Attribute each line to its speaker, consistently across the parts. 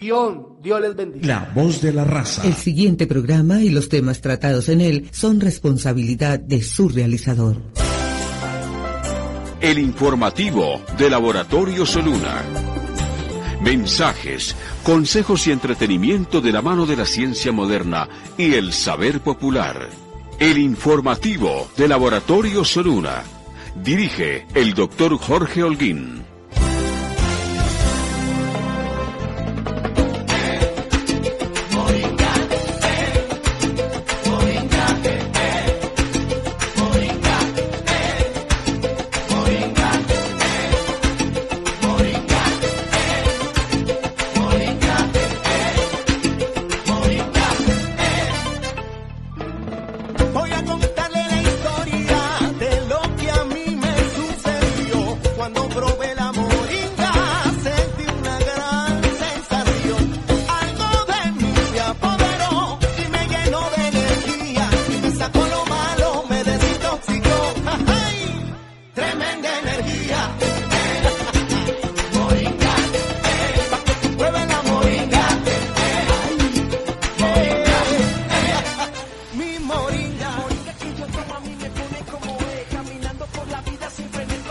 Speaker 1: Dios les bendiga.
Speaker 2: La voz de la raza.
Speaker 3: El siguiente programa y los temas tratados en él son responsabilidad de su realizador.
Speaker 4: El informativo de Laboratorio Soluna. Mensajes, consejos y entretenimiento de la mano de la ciencia moderna y el saber popular. El informativo de Laboratorio Soluna. Dirige el doctor Jorge Holguín.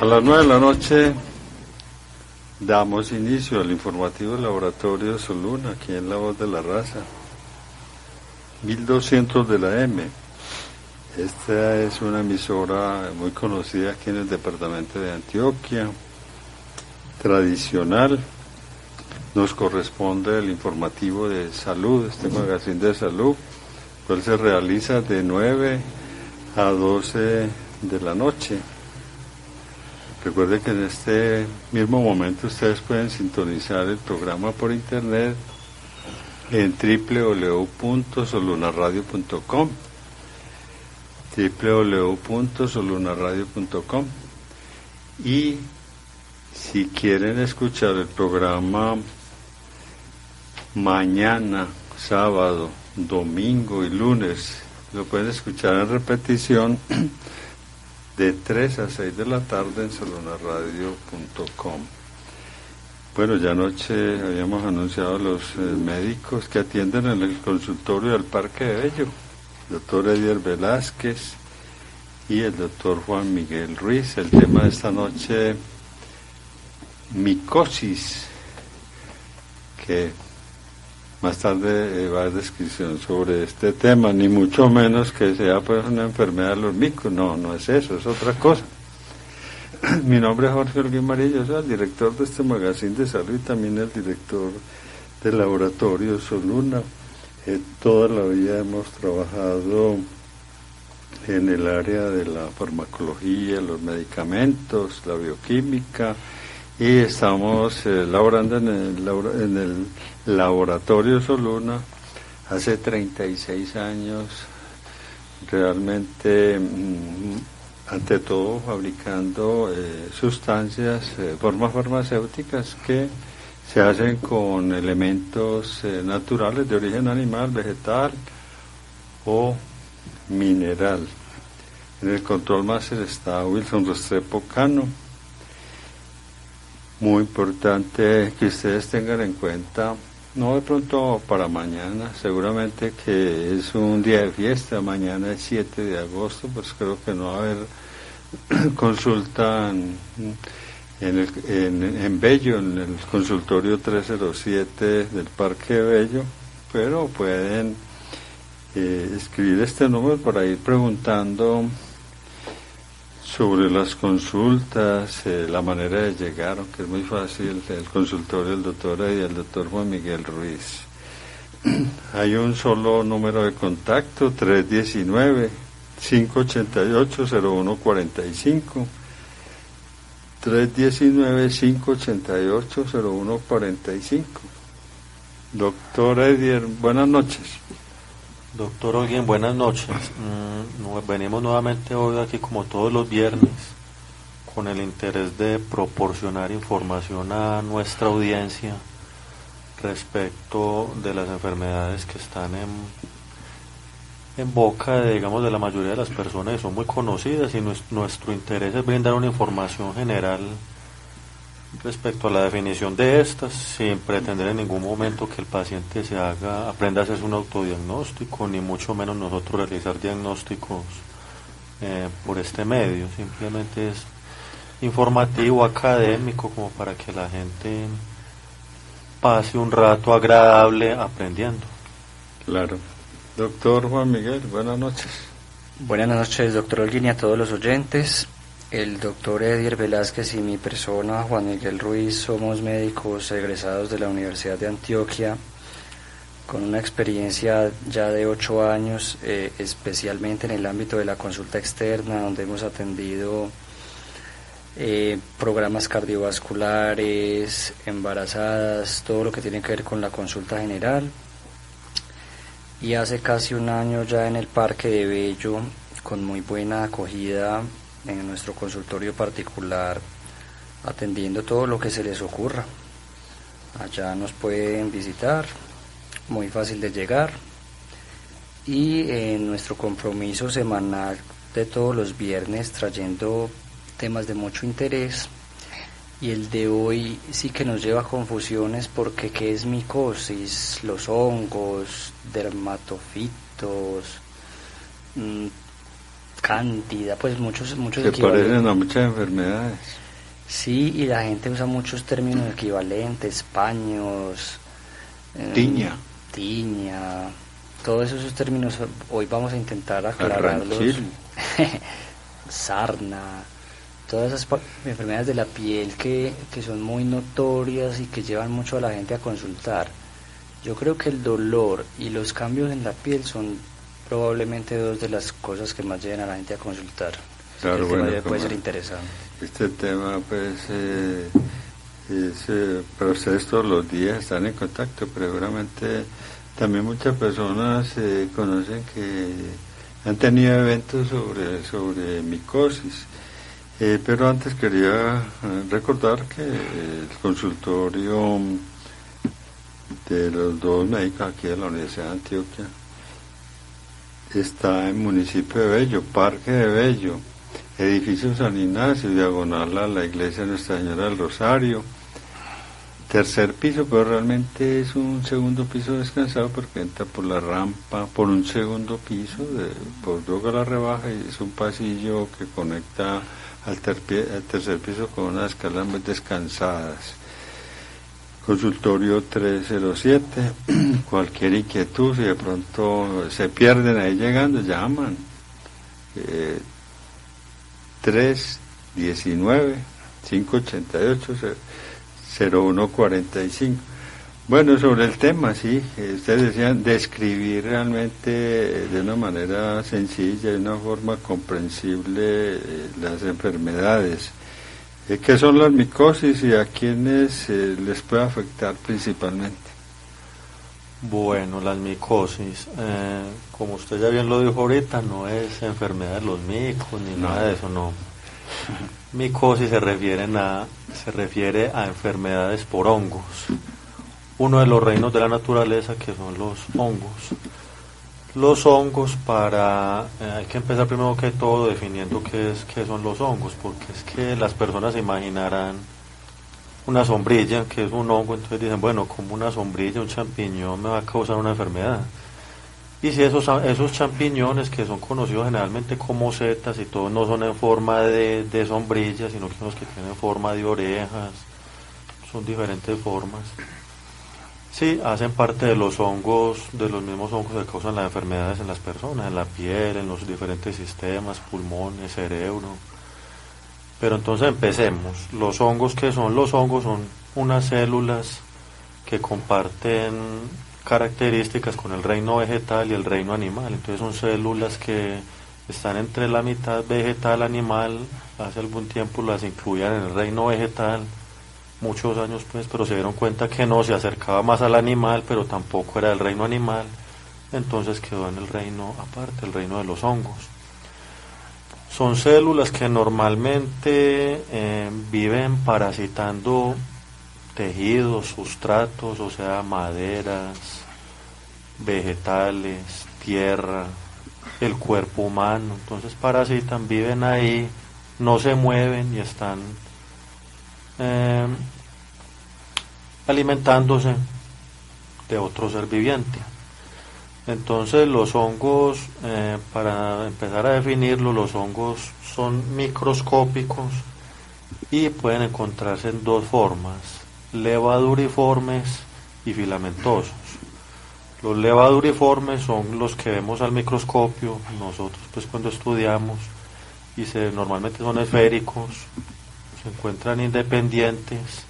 Speaker 5: A las 9 de la noche damos inicio al informativo del Laboratorio Soluna, aquí en La Voz de la Raza, 1200 de la M. Esta es una emisora muy conocida aquí en el departamento de Antioquia, tradicional. Nos corresponde el informativo de salud, este magazine de salud, cual se realiza de 9 a 12 de la noche. Recuerden que en este mismo momento ustedes pueden sintonizar el programa por internet en www.solunaradio.com www.solunaradio.com y si quieren escuchar el programa mañana, sábado, domingo y lunes, lo pueden escuchar en repetición de 3 a 6 de la tarde en solunaradio.com. Bueno, ya anoche habíamos anunciado a los médicos que atienden en el consultorio del Parque de Bello, el doctor Edier Velázquez y el doctor Juan Miguel Ruiz. El tema de esta noche, micosis, que más tarde va a haber descripción sobre este tema, ni mucho menos que sea pues una enfermedad de los micos, no es eso, es otra cosa. Mi nombre es Jorge Holguín Marillo, soy el director de este magazine de salud y también el director del Laboratorio Soluna. Toda la vida hemos trabajado en el área de la farmacología, los medicamentos, la bioquímica, y estamos laborando en el Laboratorio Soluna hace 36 años, realmente, ante todo, fabricando sustancias, formas farmacéuticas que se hacen con elementos naturales de origen animal, vegetal o mineral. En el control máster está Wilson Restrepo Cano. Muy importante que ustedes tengan en cuenta, no de pronto para mañana, seguramente que es un día de fiesta, mañana es 7 de agosto, pues creo que no va a haber consulta en Bello, en el consultorio 307 del Parque de Bello, pero pueden escribir este número para ir preguntando sobre las consultas, la manera de llegar, aunque es muy fácil, el consultorio del doctor y el doctor Juan Miguel Ruiz. Hay un solo número de contacto, 319-588-0145, 319-588-0145. Doctor Edier, buenas noches.
Speaker 6: Doctor Holguín, buenas noches. Venimos nuevamente hoy aquí como todos los viernes con el interés de proporcionar información a nuestra audiencia respecto de las enfermedades que están en boca de, digamos, de la mayoría de las personas, que son muy conocidas, y nuestro interés es brindar una información general Respecto a la definición de estas, sin pretender en ningún momento que el paciente aprenda a hacerse un autodiagnóstico, ni mucho menos nosotros realizar diagnósticos por este medio, simplemente es informativo, académico, como para que la gente pase un rato agradable aprendiendo.
Speaker 5: Claro. Doctor Juan Miguel, buenas noches.
Speaker 1: Buenas noches, doctor Holguín, y a todos los oyentes. El doctor Edier Velázquez y mi persona, Juan Miguel Ruiz, somos médicos egresados de la Universidad de Antioquia, con una experiencia ya de 8 años, especialmente en el ámbito de la consulta externa, donde hemos atendido programas cardiovasculares, embarazadas, todo lo que tiene que ver con la consulta general. Y hace casi un año ya en el Parque de Bello, con muy buena acogida en nuestro consultorio particular, atendiendo todo lo que se les ocurra. Allá nos pueden visitar, muy fácil de llegar, y en nuestro compromiso semanal de todos los viernes trayendo temas de mucho interés. Y el de hoy sí que nos lleva a confusiones, porque ¿qué es micosis? Los hongos, dermatofitos, cándida, pues muchos
Speaker 5: que parecen a muchas enfermedades.
Speaker 1: Sí, y la gente usa muchos términos equivalentes, paños,
Speaker 5: tiña,
Speaker 1: todos esos términos hoy vamos a intentar aclararlos. Sarna, todas esas enfermedades de la piel que son muy notorias y que llevan mucho a la gente a consultar. Yo creo que el dolor y los cambios en la piel son probablemente dos de las cosas que más llevan a la gente a consultar.
Speaker 5: Claro,
Speaker 1: bueno, puede ser interesante.
Speaker 5: Este tema, pues, para ustedes todos los días están en contacto, pero seguramente también muchas personas conocen que han tenido eventos sobre micosis. Pero antes quería recordar que el consultorio de los dos médicos aquí de la Universidad de Antioquia está en municipio de Bello, Parque de Bello, edificio San Ignacio, diagonal a la iglesia de Nuestra Señora del Rosario, 3er piso, pero realmente es un segundo piso descansado porque entra por la rampa, por un segundo piso, por luego la rebaja, y es un pasillo que conecta al 3er piso con unas escalas muy descansadas. Consultorio 307, cualquier inquietud, si de pronto se pierden ahí llegando, llaman. 319-588-0145. Bueno, sobre el tema, sí, ustedes decían describir realmente de una manera sencilla, de una forma comprensible las enfermedades. ¿Qué son las micosis y a quiénes les puede afectar principalmente?
Speaker 6: Bueno, las micosis, como usted ya bien lo dijo ahorita, no es enfermedad de los micos ni nada de eso, no. Micosis se refiere a enfermedades por hongos. Uno de los reinos de la naturaleza, que son los hongos. Los hongos, hay que empezar primero que todo definiendo qué son los hongos, porque es que las personas se imaginarán una sombrilla, que es un hongo, entonces dicen, bueno, como una sombrilla, un champiñón me va a causar una enfermedad. Y si esos champiñones, que son conocidos generalmente como setas, y todos no son en forma de sombrilla, sino que son los que tienen forma de orejas, son diferentes formas. Sí, hacen parte de los hongos, de los mismos hongos que causan las enfermedades en las personas, en la piel, en los diferentes sistemas, pulmones, cerebro. Pero entonces empecemos. Los hongos, ¿qué son? Los hongos son unas células que comparten características con el reino vegetal y el reino animal. Entonces son células que están entre la mitad vegetal animal. Hace algún tiempo las incluían en el reino vegetal, muchos años pues, pero se dieron cuenta que no, se acercaba más al animal, pero tampoco era del reino animal, entonces quedó en el reino aparte, el reino de los hongos. Son células que normalmente viven parasitando tejidos, sustratos, o sea, maderas, vegetales, tierra, el cuerpo humano. Entonces parasitan, viven ahí, no se mueven y están alimentándose de otro ser viviente. Entonces los hongos, para empezar a definirlo, los hongos son microscópicos y pueden encontrarse en dos formas: levaduriformes y filamentosos. Los levaduriformes son los que vemos al microscopio, nosotros pues cuando estudiamos, y normalmente son esféricos, se encuentran independientes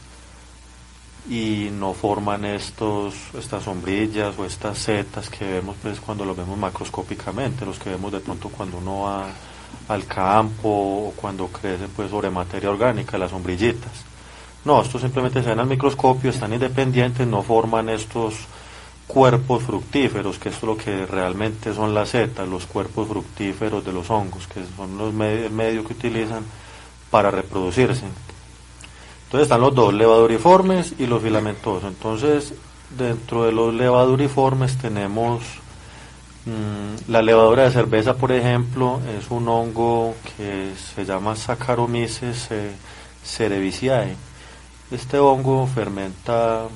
Speaker 6: y no forman estas sombrillas o estas setas que vemos pues cuando los vemos macroscópicamente, los que vemos de pronto cuando uno va al campo o cuando crecen pues sobre materia orgánica, las sombrillitas. No, estos simplemente se ven al microscopio, están independientes, no forman estos cuerpos fructíferos, que esto es lo que realmente son las setas, los cuerpos fructíferos de los hongos, que son el medio que utilizan para reproducirse. Entonces están los dos, levaduriformes y los filamentosos. Entonces, dentro de los levaduriformes tenemos la levadura de cerveza, por ejemplo, es un hongo que se llama Saccharomyces cerevisiae. Este hongo fermenta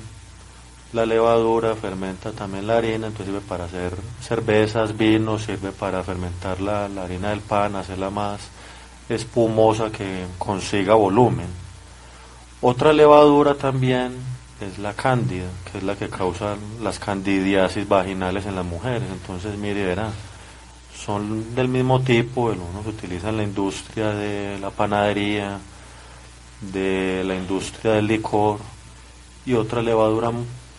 Speaker 6: la levadura, fermenta también la harina, entonces sirve para hacer cervezas, vinos, sirve para fermentar la harina del pan, hacerla más espumosa, que consiga volumen. Otra levadura también es la cándida, que es la que causa las candidiasis vaginales en las mujeres. Entonces, mire, verá, son del mismo tipo, uno se utiliza en la industria de la panadería, de la industria del licor, y otra levadura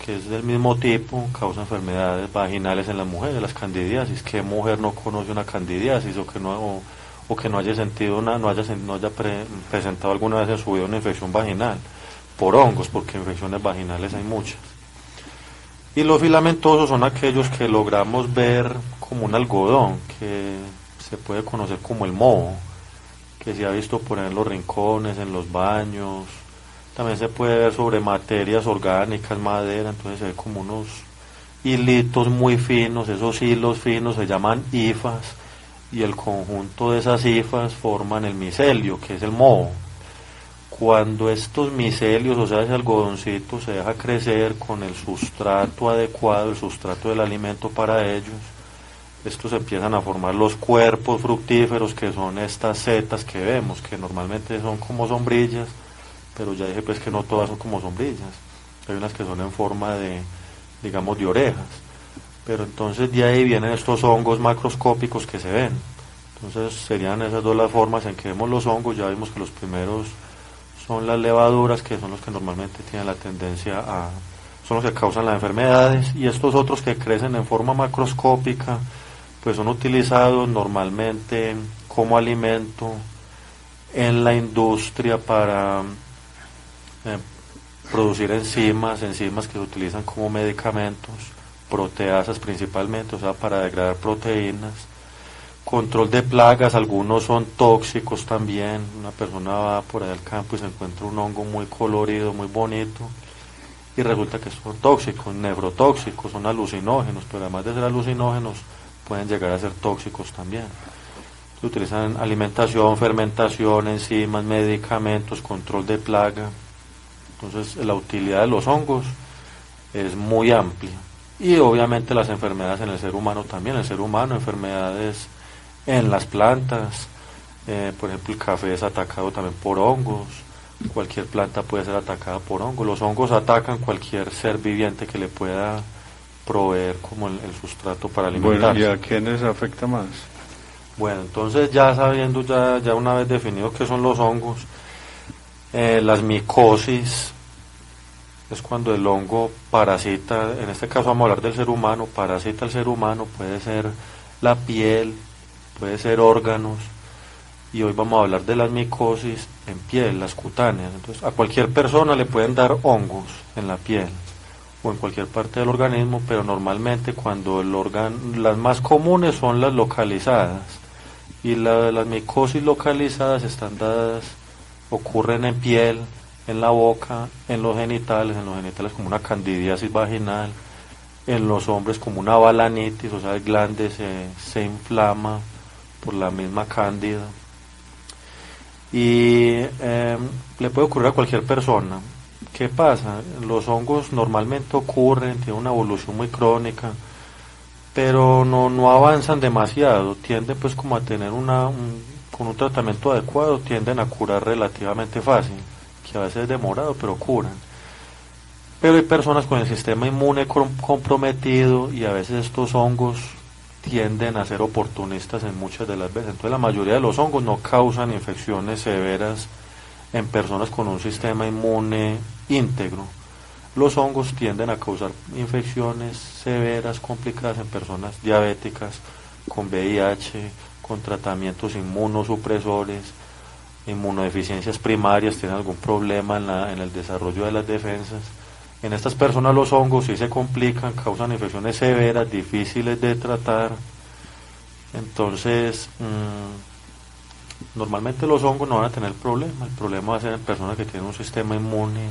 Speaker 6: que es del mismo tipo, causa enfermedades vaginales en las mujeres, las candidiasis. ¿Qué mujer no conoce una candidiasis o que no haya sentido presentado alguna vez en su vida una infección vaginal por hongos? Porque infecciones vaginales hay muchas. Y los filamentosos son aquellos que logramos ver como un algodón, que se puede conocer como el moho, que se ha visto por ahí en los rincones, en los baños. También se puede ver sobre materias orgánicas, madera, entonces se ve como unos hilitos muy finos. Esos hilos finos se llaman hifas, y el conjunto de esas hifas forman el micelio, que es el moho. Cuando estos micelios, o sea, ese algodoncito, se deja crecer con el sustrato adecuado, el sustrato del alimento para ellos, estos empiezan a formar los cuerpos fructíferos, que son estas setas que vemos, que normalmente son como sombrillas, pero ya dije pues que no todas son como sombrillas. Hay unas que son en forma de, digamos, de orejas. Pero entonces de ahí vienen estos hongos macroscópicos que se ven. Entonces serían esas dos las formas en que vemos los hongos. Ya vimos que los primeros son las levaduras, que son los que normalmente tienen la tendencia son los que causan las enfermedades, y estos otros que crecen en forma macroscópica pues son utilizados normalmente como alimento en la industria para producir enzimas que se utilizan como medicamentos, proteasas principalmente, o sea, para degradar proteínas. Control de plagas, algunos son tóxicos también. Una persona va por ahí al campo y se encuentra un hongo muy colorido, muy bonito, y resulta que son tóxicos, nefrotóxicos, son alucinógenos, pero además de ser alucinógenos pueden llegar a ser tóxicos también. Se utilizan alimentación, fermentación, enzimas, medicamentos, control de plaga. Entonces la utilidad de los hongos es muy amplia. Y obviamente las enfermedades en el ser humano también. El ser humano, enfermedades en las plantas, por ejemplo el café es atacado también por hongos. Cualquier planta puede ser atacada por hongos. Los hongos atacan cualquier ser viviente que le pueda proveer como el sustrato para alimentarse.
Speaker 5: Bueno, ¿y a quiénes afecta más?
Speaker 6: Bueno, entonces ya sabiendo, ya una vez definido qué son los hongos, las micosis es cuando el hongo parasita. En este caso vamos a hablar del ser humano. Parasita al ser humano, puede ser la piel, puede ser órganos, y hoy vamos a hablar de las micosis en piel, las cutáneas. Entonces a cualquier persona le pueden dar hongos en la piel o en cualquier parte del organismo, pero normalmente cuando las más comunes son las localizadas, y las micosis localizadas están dadas, ocurren en piel, en la boca, en los genitales como una candidiasis vaginal, en los hombres como una balanitis, o sea el glande se inflama por la misma cándida, y le puede ocurrir a cualquier persona. ¿Qué pasa? Los hongos normalmente ocurren, tienen una evolución muy crónica, pero no avanzan demasiado, tienden pues como a tener con un tratamiento adecuado, tienden a curar relativamente fácil, que a veces es demorado, pero curan. Pero hay personas con el sistema inmune comprometido y a veces estos hongos tienden a ser oportunistas en muchas de las veces. Entonces la mayoría de los hongos no causan infecciones severas en personas con un sistema inmune íntegro. Los hongos tienden a causar infecciones severas, complicadas en personas diabéticas, con VIH, con tratamientos inmunosupresores, inmunodeficiencias primarias, tienen algún problema en el desarrollo de las defensas. En estas personas los hongos sí se complican, causan infecciones severas, difíciles de tratar. Entonces, normalmente los hongos no van a tener problema. El problema va a ser en personas que tienen un sistema inmune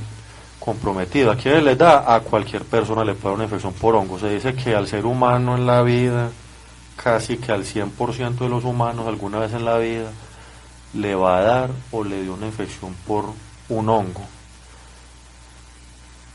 Speaker 6: comprometido. ¿A quién les da? A cualquier persona le puede dar una infección por hongos. Se dice que al ser humano en la vida, casi que al 100% de los humanos alguna vez en la vida, le va a dar o le dio una infección por un hongo.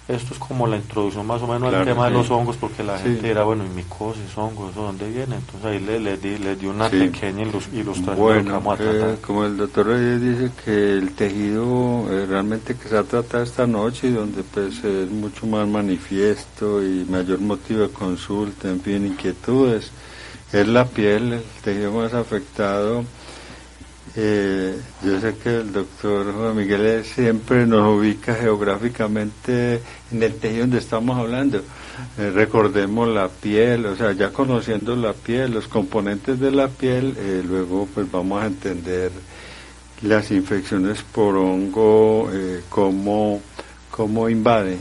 Speaker 6: Esto es como la introducción más o menos al tema de los hongos, porque la gente dirá, bueno, y micosis, hongos, ¿eso dónde viene? Entonces ahí les di una pequeña ilustración de lo que vamos a tratar.
Speaker 5: Como el doctor Reyes dice que el tejido realmente que se ha tratado esta noche, y donde pues es mucho más manifiesto y mayor motivo de consulta, en fin, inquietudes, es la piel, el tejido más afectado. Yo sé que el doctor Juan Miguel siempre nos ubica geográficamente en el tejido donde estamos hablando. Recordemos la piel, o sea, ya conociendo la piel, los componentes de la piel, luego pues vamos a entender las infecciones por hongo, cómo invaden.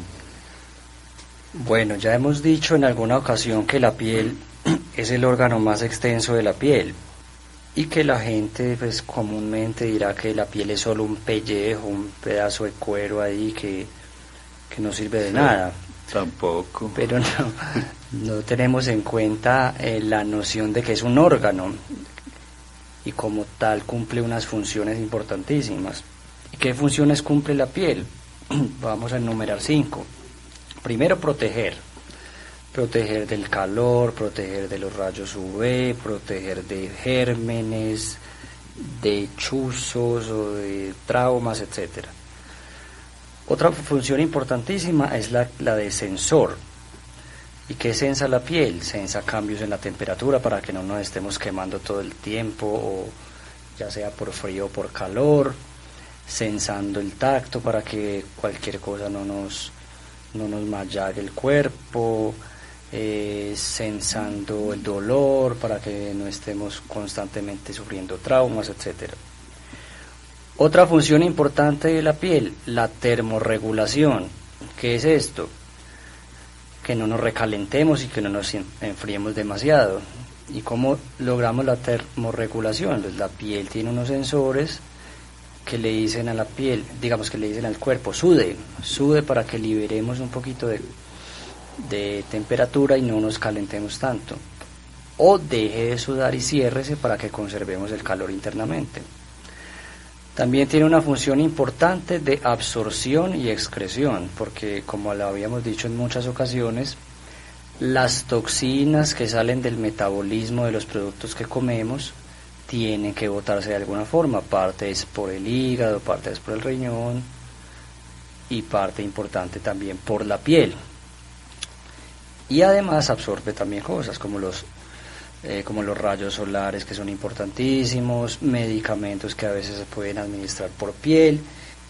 Speaker 1: Bueno, ya hemos dicho en alguna ocasión que la piel es el órgano más extenso de la piel, y que la gente pues comúnmente dirá que la piel es solo un pellejo, un pedazo de cuero ahí que no sirve de nada.
Speaker 5: Tampoco.
Speaker 1: Pero no tenemos en cuenta la noción de que es un órgano y como tal cumple unas funciones importantísimas. ¿Y qué funciones cumple la piel? Vamos a enumerar 5. Primero, proteger del calor, proteger de los rayos UV, proteger de gérmenes, de chuzos o de traumas, etcétera. Otra función importantísima es la de sensor. ¿Y qué sensa la piel? Sensa cambios en la temperatura para que no nos estemos quemando todo el tiempo, o ya sea por frío o por calor, sensando el tacto para que cualquier cosa no nos mallague el cuerpo, sensando el dolor para que no estemos constantemente sufriendo traumas, etcétera. Otra función importante de la piel, la termorregulación. ¿Qué es esto? Que no nos recalentemos y que no nos enfriemos demasiado. ¿Y cómo logramos la termorregulación? Pues la piel tiene unos sensores que le dicen a la piel, digamos que le dicen al cuerpo, sude para que liberemos un poquito de temperatura y no nos calentemos tanto, o deje de sudar y ciérrese para que conservemos el calor internamente. También tiene una función importante de absorción y excreción, porque como lo habíamos dicho en muchas ocasiones, las toxinas que salen del metabolismo de los productos que comemos tienen que botarse de alguna forma, parte es por el hígado, parte es por el riñón y parte importante también por la piel. Y además absorbe también cosas como los rayos solares, que son importantísimos, medicamentos que a veces se pueden administrar por piel.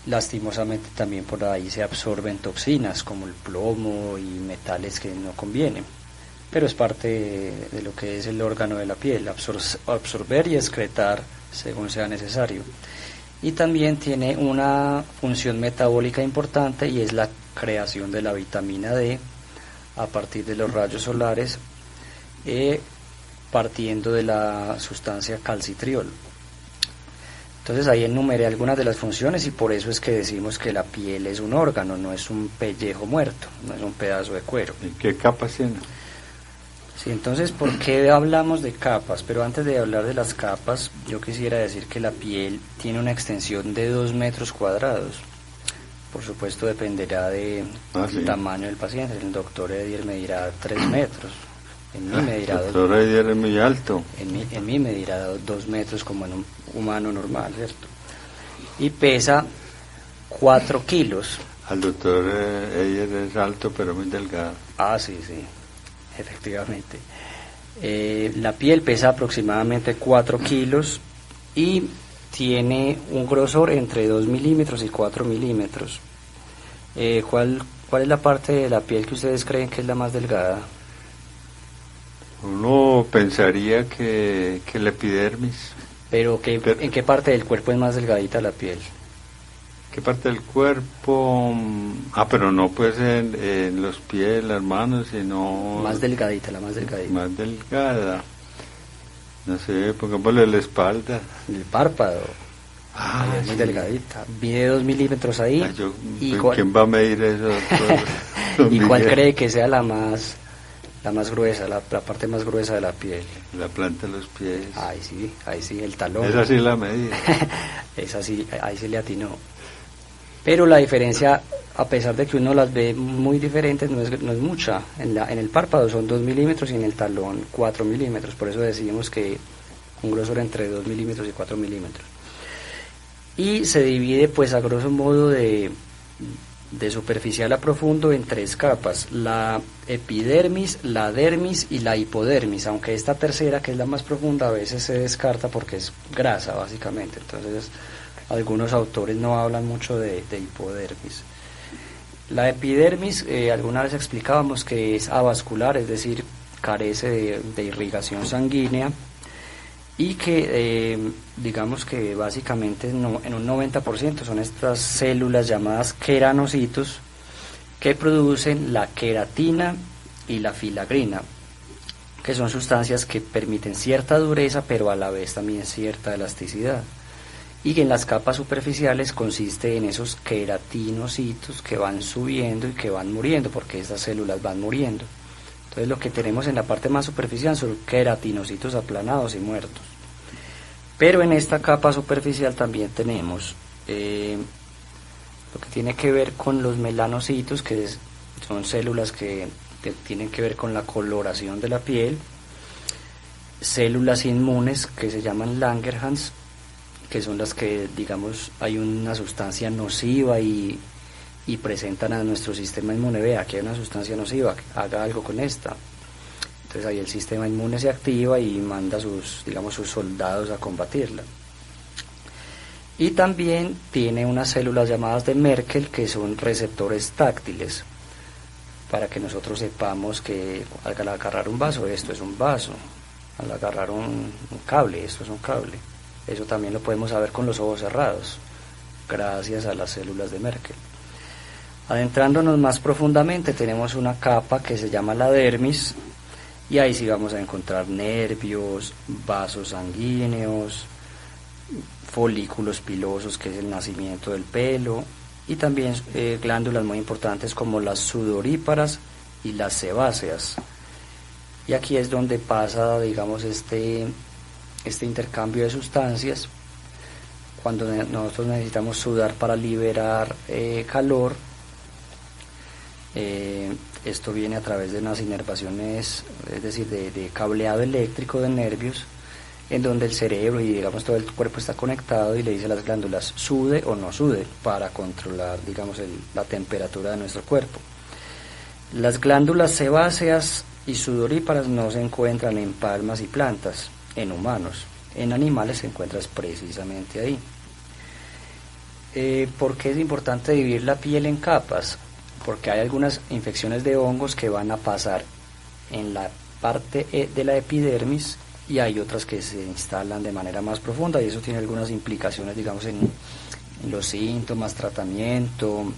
Speaker 1: Lastimosamente también por ahí se absorben toxinas como el plomo y metales que no convienen, pero es parte de lo que es el órgano de la piel, absorber y excretar según sea necesario. Y también tiene una función metabólica importante, y es la creación de la vitamina D a partir de los rayos solares, partiendo de la sustancia calcitriol. Entonces ahí enumeré algunas de las funciones, y por eso es que decimos que la piel es un órgano, no es un pellejo muerto, no es un pedazo de cuero.
Speaker 5: ¿Y qué capas tiene?
Speaker 1: Sí, entonces, ¿por qué hablamos de capas? Pero antes de hablar de las capas, yo quisiera decir que la piel tiene una extensión de 2 metros cuadrados. Por supuesto, dependerá del
Speaker 5: sí.
Speaker 1: tamaño del paciente. El doctor Edier me dirá 3 metros. En mí me dirá
Speaker 5: el doctor Edier es muy alto.
Speaker 1: En mí me dirá 2 metros como en un humano normal, ¿cierto? Y pesa 4 kilos.
Speaker 5: El doctor Edier es alto pero muy delgado.
Speaker 1: Ah, sí, sí, efectivamente. La piel pesa aproximadamente 4 kilos y tiene un grosor entre 2 milímetros y 4 milímetros. ¿Cuál es la parte de la piel que ustedes creen que es la más delgada?
Speaker 5: Uno pensaría que el epidermis.
Speaker 1: Pero ¿en qué parte del cuerpo es más delgadita la piel?
Speaker 5: ¿Qué parte del cuerpo? Pero no pues en los pies, las manos, sino...
Speaker 1: Más delgadita, la más delgadita.
Speaker 5: Más delgada. No sé, pongámosle la espalda.
Speaker 1: El párpado. Es muy delgadita. Mide 2 milímetros ahí.
Speaker 5: ¿Quién va a medir eso?
Speaker 1: ¿Y cuál cree que sea la más gruesa, la parte más gruesa de la piel?
Speaker 5: La planta de los pies.
Speaker 1: Ahí sí, el talón.
Speaker 5: Esa sí la medida.
Speaker 1: Esa sí, ahí se le atinó. Pero la diferencia, a pesar de que uno las ve muy diferentes, no es mucha. En el párpado son 2 milímetros y en el talón 4 milímetros. Por eso decimos que un grosor entre 2 milímetros y 4 milímetros. Y se divide, pues, a grosso modo de superficial a profundo en 3 capas: la epidermis, la dermis y la hipodermis, aunque esta tercera, que es la más profunda, a veces se descarta porque es grasa, básicamente. Entonces, algunos autores no hablan mucho de hipodermis. La epidermis, alguna vez explicábamos que es avascular, es decir, carece de irrigación sanguínea, y que digamos que básicamente en un 90% son estas células llamadas queranocitos que producen la queratina y la filagrina, que son sustancias que permiten cierta dureza pero a la vez también cierta elasticidad, y que en las capas superficiales consiste en esos queratinocitos que van subiendo y que van muriendo porque estas células van muriendo. Entonces lo que tenemos en la parte más superficial son queratinocitos aplanados y muertos. Pero en esta capa superficial también tenemos lo que tiene que ver con los melanocitos, son células que tienen que ver con la coloración de la piel, células inmunes que se llaman Langerhans, que son las que, digamos, hay una sustancia nociva y presentan a nuestro sistema inmune: vea, aquí hay una sustancia nociva, haga algo con esta. Entonces ahí el sistema inmune se activa y manda sus soldados a combatirla. Y también tiene unas células llamadas de Merkel, que son receptores táctiles, para que nosotros sepamos que al agarrar un vaso, esto es un vaso, al agarrar un cable, esto es un cable. Eso también lo podemos saber con los ojos cerrados, gracias a las células de Merkel. Adentrándonos más profundamente, tenemos una capa que se llama la dermis, y ahí sí vamos a encontrar nervios, vasos sanguíneos, folículos pilosos, que es el nacimiento del pelo, y también glándulas muy importantes como las sudoríparas y las sebáceas. Y aquí es donde pasa, digamos, este intercambio de sustancias. Cuando nosotros necesitamos sudar para liberar calor, esto viene a través de unas inervaciones, es decir, de cableado eléctrico de nervios, en donde el cerebro y, digamos, todo el cuerpo está conectado y le dice a las glándulas sude o no sude, para controlar, digamos, la temperatura de nuestro cuerpo. Las glándulas sebáceas y sudoríparas no se encuentran en palmas y plantas, en humanos. En animales se encuentran precisamente ahí. ¿Por qué es importante dividir la piel en capas? Porque hay algunas infecciones de hongos que van a pasar en la parte de la epidermis, y hay otras que se instalan de manera más profunda, y eso tiene algunas implicaciones, digamos, en los síntomas, tratamiento,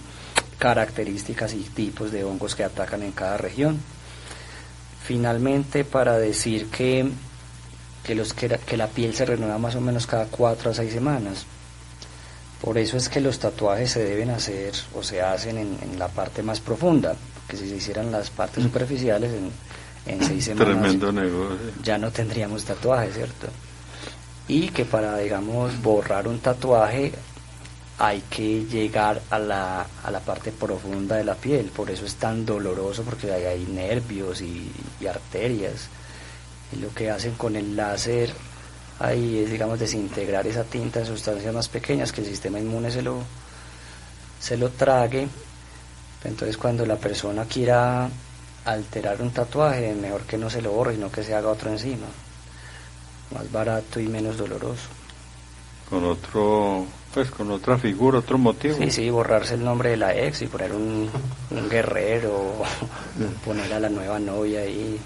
Speaker 1: características y tipos de hongos que atacan en cada región. Finalmente, para decir que la piel se renueva más o menos cada 4 a 6 semanas. Por eso es que los tatuajes se deben hacer o se hacen en la parte más profunda, que si se hicieran las partes superficiales, en 6 semanas
Speaker 5: Tremendo negocio.
Speaker 1: ya no tendríamos tatuaje, ¿cierto? Y que para, digamos, borrar un tatuaje hay que llegar a la parte profunda de la piel, por eso es tan doloroso, porque hay nervios y arterias, y lo que hacen con el láser ahí es, digamos, desintegrar esa tinta en sustancias más pequeñas que el sistema inmune se lo trague. Entonces cuando la persona quiera alterar un tatuaje, mejor que no se lo borre, sino que se haga otro encima, más barato y menos doloroso.
Speaker 5: Con otro, pues con otra figura, otro motivo.
Speaker 1: Sí, borrarse el nombre de la ex y poner un guerrero, poner a la nueva novia ahí.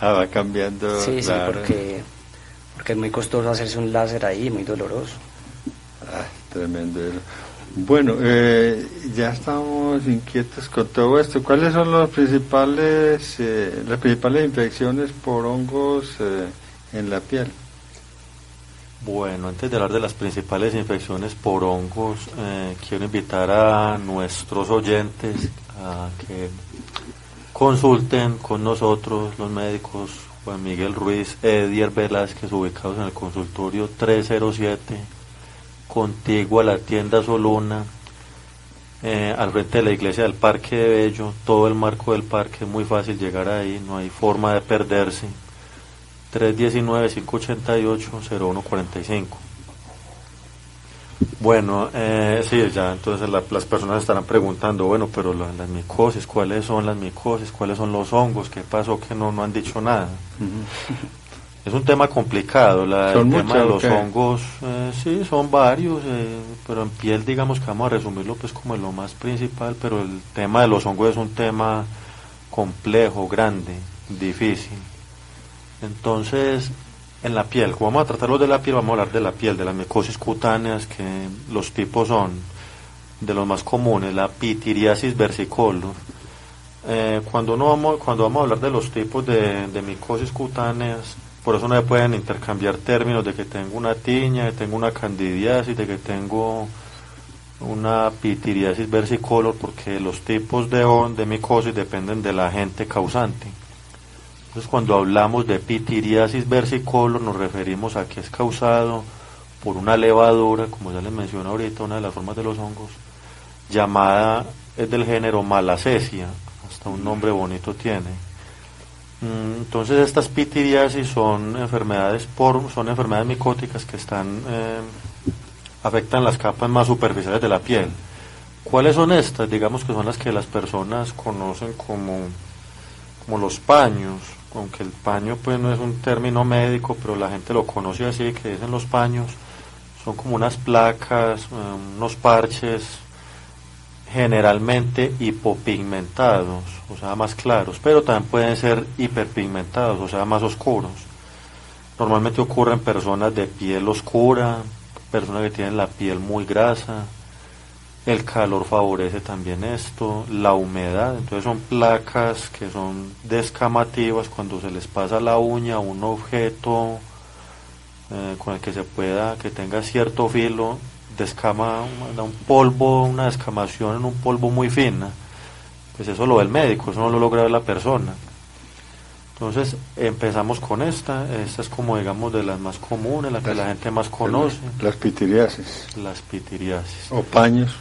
Speaker 5: Va cambiando.
Speaker 1: Sí,
Speaker 5: claro.
Speaker 1: porque es muy costoso hacerse un láser ahí, muy doloroso.
Speaker 5: Tremendo. Bueno, ya estamos inquietos con todo esto. ¿Cuáles son las principales infecciones por hongos en la piel?
Speaker 6: Bueno, antes de hablar de las principales infecciones por hongos, quiero invitar a nuestros oyentes a que consulten con nosotros, los médicos Juan Miguel Ruiz, Edier Velázquez, ubicados en el consultorio 307, contiguo a la tienda Soluna, al frente de la iglesia del Parque de Bello, todo el marco del parque, es muy fácil llegar ahí, no hay forma de perderse. 319-588-0145. Bueno, sí, ya entonces las personas estarán preguntando, bueno, pero las micosis, ¿cuáles son las micosis? ¿Cuáles son los hongos? ¿Qué pasó que no han dicho nada? Es un tema complicado, el tema de los hongos, sí, son varios, pero en piel digamos que vamos a resumirlo pues como en lo más principal, pero el tema de los hongos es un tema complejo, grande, difícil. Entonces, en la piel, como vamos a tratarlos de la piel, vamos a hablar de la piel, de las micosis cutáneas, que los tipos son de los más comunes, la pitiriasis versicolor. Cuando vamos a hablar de los tipos de micosis cutáneas, por eso no se pueden intercambiar términos de que tengo una tiña, de que tengo una candidiasis, de que tengo una pitiriasis versicolor, porque los tipos de micosis dependen del agente causante. Entonces, cuando hablamos de pitiriasis versicolor, nos referimos a que es causado por una levadura, como ya les mencioné ahorita, una de las formas de los hongos, es del género Malassezia, hasta un nombre bonito tiene. Entonces, estas pitiriasis son enfermedades micóticas que afectan las capas más superficiales de la piel. ¿Cuáles son estas? Digamos que son las que las personas conocen como los paños, aunque el paño pues no es un término médico, pero la gente lo conoce así, que dicen los paños, son como unas placas, unos parches generalmente hipopigmentados, o sea más claros, pero también pueden ser hiperpigmentados, o sea más oscuros. Normalmente ocurre en personas de piel oscura, personas que tienen la piel muy grasa. El calor favorece también esto, la humedad, entonces son placas que son descamativas cuando se les pasa la uña a un objeto con el que tenga cierto filo, descama, da un polvo, una descamación en un polvo muy fina, pues eso lo ve el médico, eso no lo logra ver la persona. Entonces empezamos con esta es como digamos de las más comunes, la que la gente más conoce.
Speaker 5: Las pitiriasis.
Speaker 6: Las pitiriasis.
Speaker 5: O paños.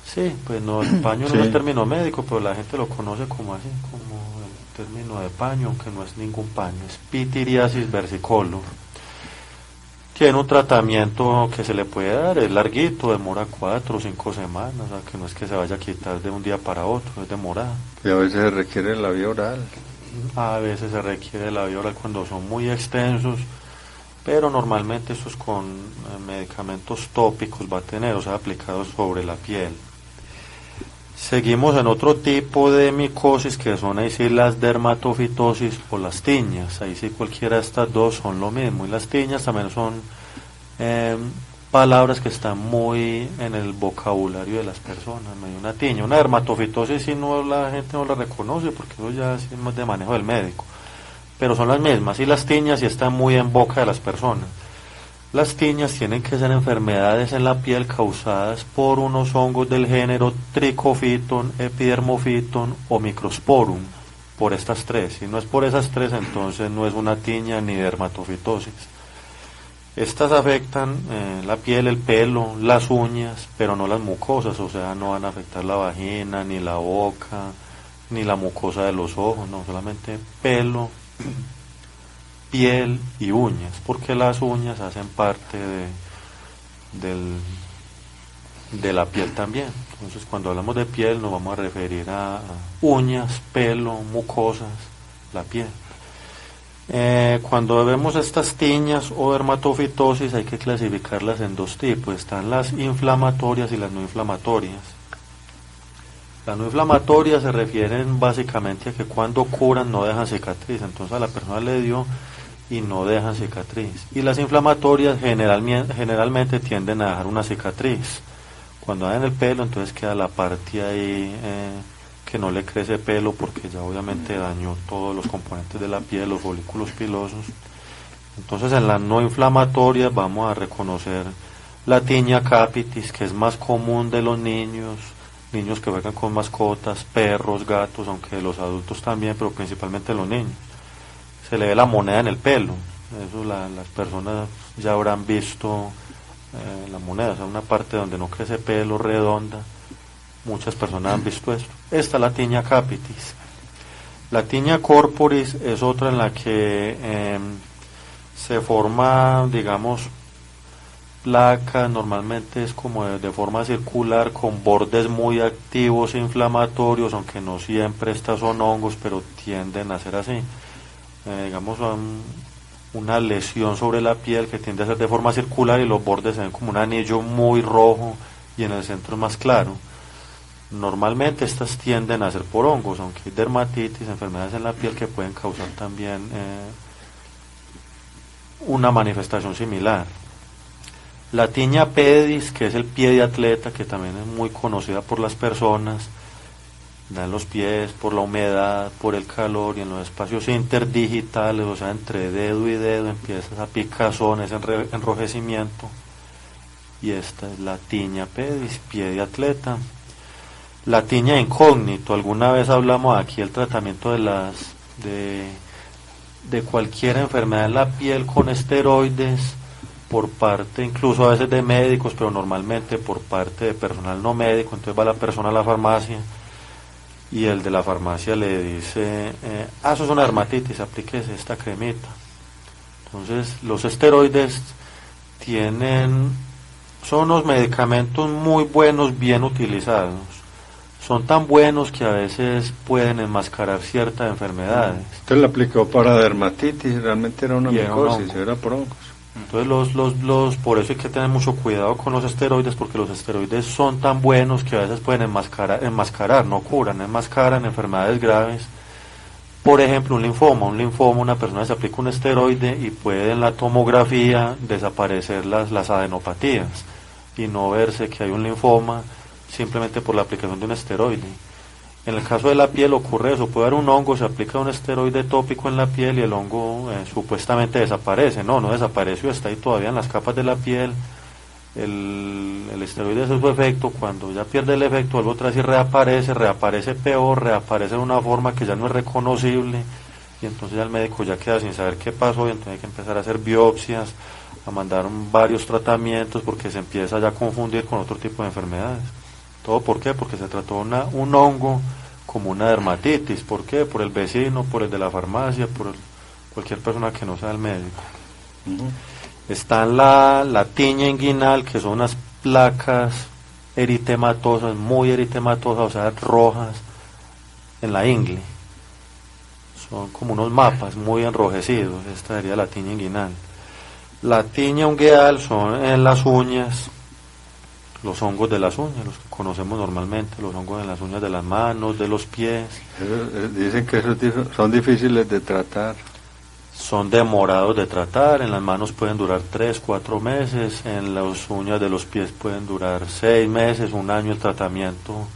Speaker 6: Sí, pues no, el paño no es el término médico, pero la gente lo conoce como así, como el término de paño, aunque no es ningún paño, es pitiriasis versicolor. Tiene un tratamiento que se le puede dar, es larguito, demora 4 o 5 semanas, o sea que no es que se vaya a quitar de un día para otro, es demorada.
Speaker 5: Y a veces se requiere la vía oral.
Speaker 6: A veces se requiere la vía oral cuando son muy extensos, pero normalmente esto es con medicamentos tópicos va a tener, o sea, aplicados sobre la piel. Seguimos en otro tipo de micosis que son ahí sí las dermatofitosis o las tiñas, ahí sí cualquiera de estas dos son lo mismo, y las tiñas también son palabras que están muy en el vocabulario de las personas. No hay una tiña, una dermatofitosis si no, la gente no la reconoce porque eso ya sí es más de manejo del médico, pero son las mismas, y las tiñas sí están muy en boca de las personas. Las tiñas tienen que ser enfermedades en la piel causadas por unos hongos del género Trichophyton, Epidermophyton o Microsporum. por estas tres. Si no es por esas tres, entonces no es una tiña ni dermatofitosis. Estas afectan la piel, el pelo, las uñas, pero no las mucosas, o sea, no van a afectar la vagina, ni la boca, ni la mucosa de los ojos, no, solamente pelo, piel y uñas, porque las uñas hacen parte de la piel también. Entonces, cuando hablamos de piel, nos vamos a referir a uñas, pelo, mucosas, la piel. Cuando vemos estas tiñas o dermatofitosis, hay que clasificarlas en dos tipos. Están las inflamatorias y las no inflamatorias. Las no inflamatorias se refieren básicamente a que cuando curan no dejan cicatriz, entonces a la persona le dio y no dejan cicatriz. Y las inflamatorias generalmente tienden a dejar una cicatriz. Cuando da en el pelo, entonces queda la parte ahí que no le crece pelo, porque ya obviamente dañó todos los componentes de la piel, los folículos pilosos. Entonces, en las no inflamatorias vamos a reconocer la tiña capitis, que es más común de los niños que juegan con mascotas, perros, gatos, aunque los adultos también, pero principalmente los niños. Se le ve la moneda en el pelo. Eso las personas ya habrán visto la moneda, o sea, una parte donde no crece pelo, redonda. Muchas personas han visto esto. Esta es la tiña capitis. La tiña corporis es otra en la que se forma, digamos, placa, normalmente es como de forma circular, con bordes muy activos e inflamatorios, aunque no siempre estas son hongos, pero tienden a ser así. Digamos, una lesión sobre la piel que tiende a ser de forma circular y los bordes se ven como un anillo muy rojo y en el centro es más claro. Normalmente estas tienden a ser por hongos, aunque hay dermatitis, enfermedades en la piel que pueden causar también una manifestación similar. La tiña pedis, que es el pie de atleta, que también es muy conocida por las personas, da en los pies por la humedad, por el calor y en los espacios interdigitales, o sea, entre dedo y dedo empieza esa picazón, ese enrojecimiento, y esta es la tiña pedis, pie de atleta. La tiña incógnito, alguna vez hablamos aquí del tratamiento de cualquier enfermedad en la piel con esteroides por parte incluso a veces de médicos, pero normalmente por parte de personal no médico. Entonces va la persona a la farmacia y el de la farmacia le dice, eso es una dermatitis, aplíquese esta cremita. Entonces los esteroides son unos medicamentos muy buenos, bien utilizados. Son tan buenos que a veces pueden enmascarar ciertas enfermedades.
Speaker 5: Usted lo aplicó para dermatitis, realmente era una micosis, era por hongos.
Speaker 6: Entonces por eso hay que tener mucho cuidado con los esteroides, porque los esteroides son tan buenos que a veces pueden enmascarar, no curan, enmascaran enfermedades graves. Por ejemplo, un linfoma, una persona se aplica un esteroide y puede en la tomografía desaparecer las adenopatías y no verse que hay un linfoma simplemente por la aplicación de un esteroide. En el caso de la piel ocurre eso, puede haber un hongo, se aplica un esteroide tópico en la piel y el hongo supuestamente desaparece. No desapareció, está ahí todavía en las capas de la piel. El esteroide hace su efecto, cuando ya pierde el efecto, vuelve otra vez y reaparece peor, reaparece de una forma que ya no es reconocible, y entonces ya el médico ya queda sin saber qué pasó, y entonces hay que empezar a hacer biopsias, a mandar varios tratamientos, porque se empieza ya a confundir con otro tipo de enfermedades. ¿Todo por qué? Porque se trató un hongo como una dermatitis. ¿Por qué? Por el vecino, por el de la farmacia, por cualquier persona que no sea el médico. Está la tiña inguinal, que son unas placas eritematosas, muy eritematosas, o sea, rojas, en la ingle. Son como unos mapas muy enrojecidos. Esta sería la tiña inguinal. La tiña ungueal son en las uñas, los hongos de las uñas, los que conocemos normalmente, los hongos en las uñas de las manos, de los pies.
Speaker 5: Dicen que son difíciles de tratar.
Speaker 6: Son demorados de tratar, en las manos pueden durar 3-4 meses, en las uñas de los pies pueden durar 6 meses, 1 año el tratamiento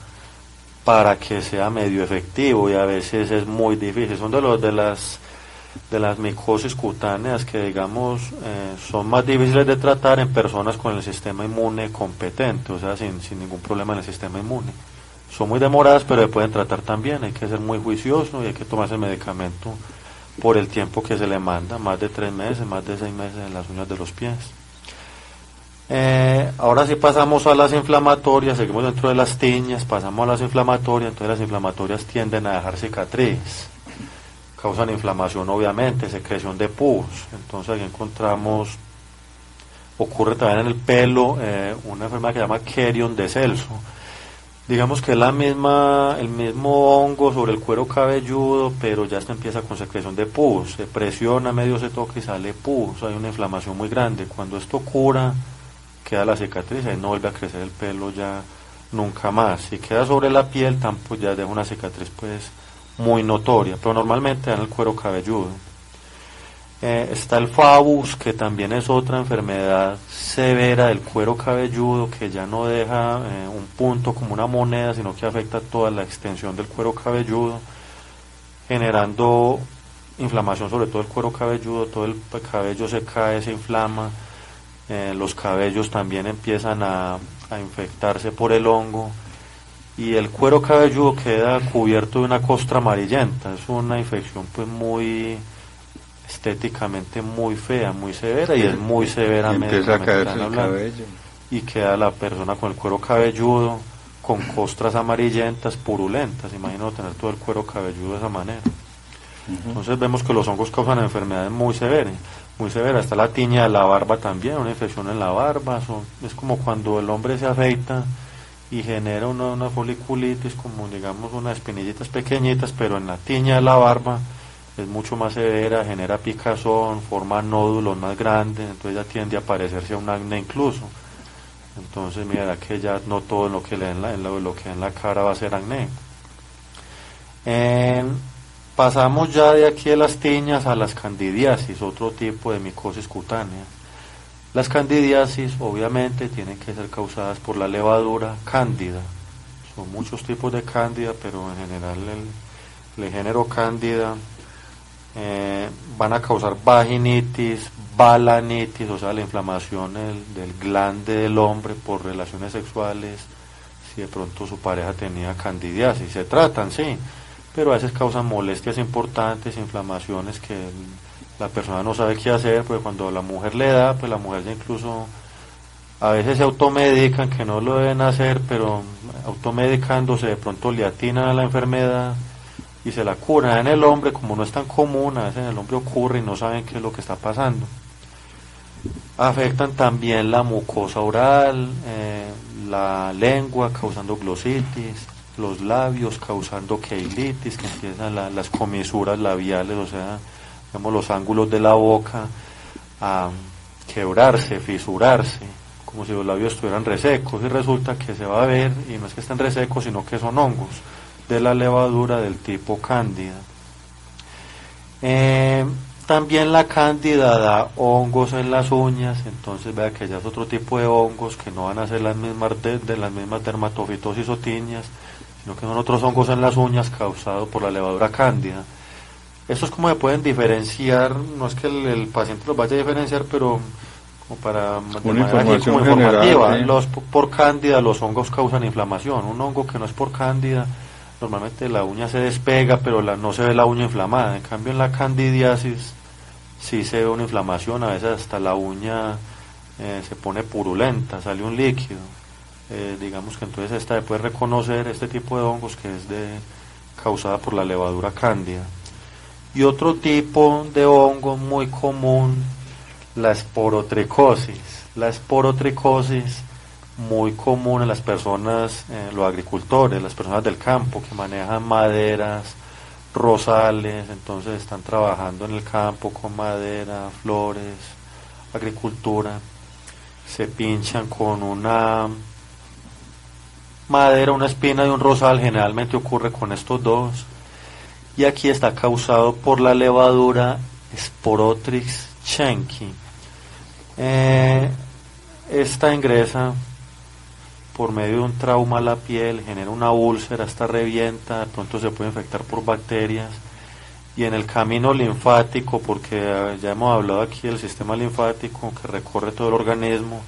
Speaker 6: para que sea medio efectivo, y a veces es muy difícil. Son de las micosis cutáneas que, digamos, son más difíciles de tratar en personas con el sistema inmune competente, o sea, sin ningún problema en el sistema inmune. Son muy demoradas, pero se pueden tratar también. Hay que ser muy juicioso y hay que tomarse el medicamento por el tiempo que se le manda, más de 3 meses, más de 6 meses en las uñas de los pies. Ahora sí pasamos a las inflamatorias, seguimos dentro de las tiñas, pasamos a las inflamatorias. Entonces las inflamatorias tienden a dejar cicatriz, causan inflamación obviamente, secreción de pus. Entonces aquí encontramos, ocurre también en el pelo, una enfermedad que se llama Querion de Celso. Digamos que es el mismo hongo sobre el cuero cabelludo, pero ya esto empieza con secreción de pus, se presiona, medio se toca y sale pus, hay una inflamación muy grande. Cuando esto cura, queda la cicatriz y no vuelve a crecer el pelo ya nunca más. Si queda sobre la piel, tampoco ya deja una cicatriz pues muy notoria, pero normalmente en el cuero cabelludo. Está el Fabus, que también es otra enfermedad severa del cuero cabelludo, que ya no deja un punto como una moneda, sino que afecta toda la extensión del cuero cabelludo, generando inflamación sobre todo el cuero cabelludo. Todo el cabello se cae, se inflama, los cabellos también empiezan a infectarse por el hongo, y el cuero cabelludo queda cubierto de una costra amarillenta. Es una infección pues muy estéticamente muy fea, muy severa, y es muy severa.
Speaker 5: Empieza a caerse el cabello
Speaker 6: y queda la persona con el cuero cabelludo con costras amarillentas purulentas. Imagino tener todo el cuero cabelludo de esa manera. Entonces vemos que los hongos causan enfermedades muy severas, muy severas. Está la tiña de la barba también, una infección en la barba. Es como cuando el hombre se afeita y genera una foliculitis, como digamos unas espinillitas pequeñitas, pero en la tiña de la barba es mucho más severa, genera picazón, forma nódulos más grandes, entonces ya tiende a parecerse a un acné incluso. Entonces mira que ya no todo lo que le lo que en la cara va a ser acné. Pasamos ya de aquí de las tiñas a las candidiasis, otro tipo de micosis cutánea. Las candidiasis obviamente tienen que ser causadas por la levadura cándida. Son muchos tipos de cándida, pero en general el género cándida van a causar vaginitis, balanitis, o sea la inflamación del glande del hombre por relaciones sexuales, si de pronto su pareja tenía candidiasis. Se tratan, sí, pero a veces causan molestias importantes, inflamaciones que la persona no sabe qué hacer, porque cuando la mujer le da, pues la mujer ya incluso a veces se automedican, que no lo deben hacer, pero automedicándose de pronto le atinan a la enfermedad y se la curan. En el hombre, como no es tan común, a veces en el hombre ocurre y no saben qué es lo que está pasando. Afectan también la mucosa oral, la lengua, causando glositis, los labios, causando queilitis, que empiezan las comisuras labiales, o sea, vemos los ángulos de la boca a quebrarse, fisurarse, como si los labios estuvieran resecos, y resulta que se va a ver, y no es que estén resecos, sino que son hongos de la levadura del tipo cándida. También la cándida da hongos en las uñas, entonces vea que ya es otro tipo de hongos que no van a ser las mismas dermatofitosis o tiñas, sino que son otros hongos en las uñas causados por la levadura cándida. Estos como se pueden diferenciar, no es que el paciente los vaya a diferenciar, pero como para de manera aquí como informativa, general, ¿sí? Por cándida los hongos causan inflamación. Un hongo que no es por cándida, normalmente la uña se despega, pero no se ve la uña inflamada. En cambio en la candidiasis sí se ve una inflamación, a veces hasta la uña se pone purulenta, sale un líquido. Digamos que entonces esta se puede reconocer este tipo de hongos que es causada por la levadura cándida. Y otro tipo de hongo muy común, la esporotricosis. La esporotricosis muy común en las personas, los agricultores, las personas del campo que manejan maderas, rosales, entonces están trabajando en el campo con madera, flores, agricultura, se pinchan con una madera, una espina de un rosal, generalmente ocurre con estos dos, y aquí está causado por la levadura Sporotrix schenki. Esta ingresa por medio de un trauma a la piel, genera una úlcera, esta revienta, de pronto se puede infectar por bacterias, y en el camino linfático, porque ya hemos hablado aquí del sistema linfático que recorre todo el organismo,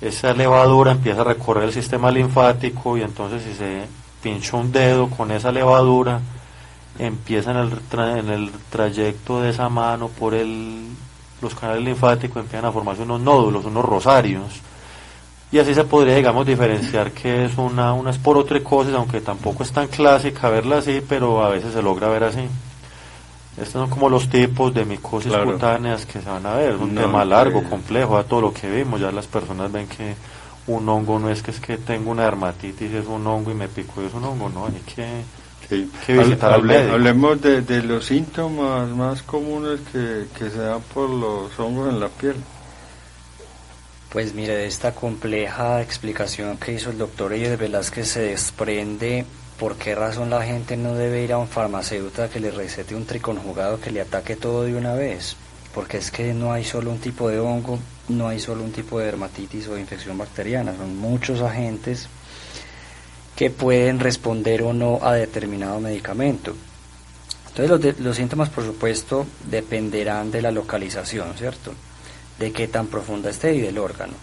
Speaker 6: esa levadura empieza a recorrer el sistema linfático, y entonces si se pinchó un dedo con esa levadura, empieza en el trayecto de esa mano por los canales linfáticos, empiezan a formarse unos nódulos, unos rosarios, y así se podría, digamos, diferenciar que es una esporotricosis, aunque tampoco es tan clásica verla así, pero a veces se logra ver así. Estos son como los tipos de micosis cutáneas que se van a ver. Es un tema largo, complejo, a todo lo que vimos. Ya las personas ven que un hongo no es que tengo una dermatitis, es un hongo y me pico y es un hongo, no, hay que visitar al médico.
Speaker 5: Hablemos de los síntomas más comunes que se dan por los hongos en la piel.
Speaker 1: Pues mire, de esta compleja explicación que hizo el doctor Eyes Velázquez se desprende por qué razón la gente no debe ir a un farmacéutico que le recete un triconjugado que le ataque todo de una vez, porque es que no hay solo un tipo de hongo, no hay solo un tipo de dermatitis o de infección bacteriana, son muchos agentes que pueden responder o no a determinado medicamento. Entonces los síntomas, por supuesto, dependerán de la localización, ¿cierto?, de qué tan profunda esté y del órgano.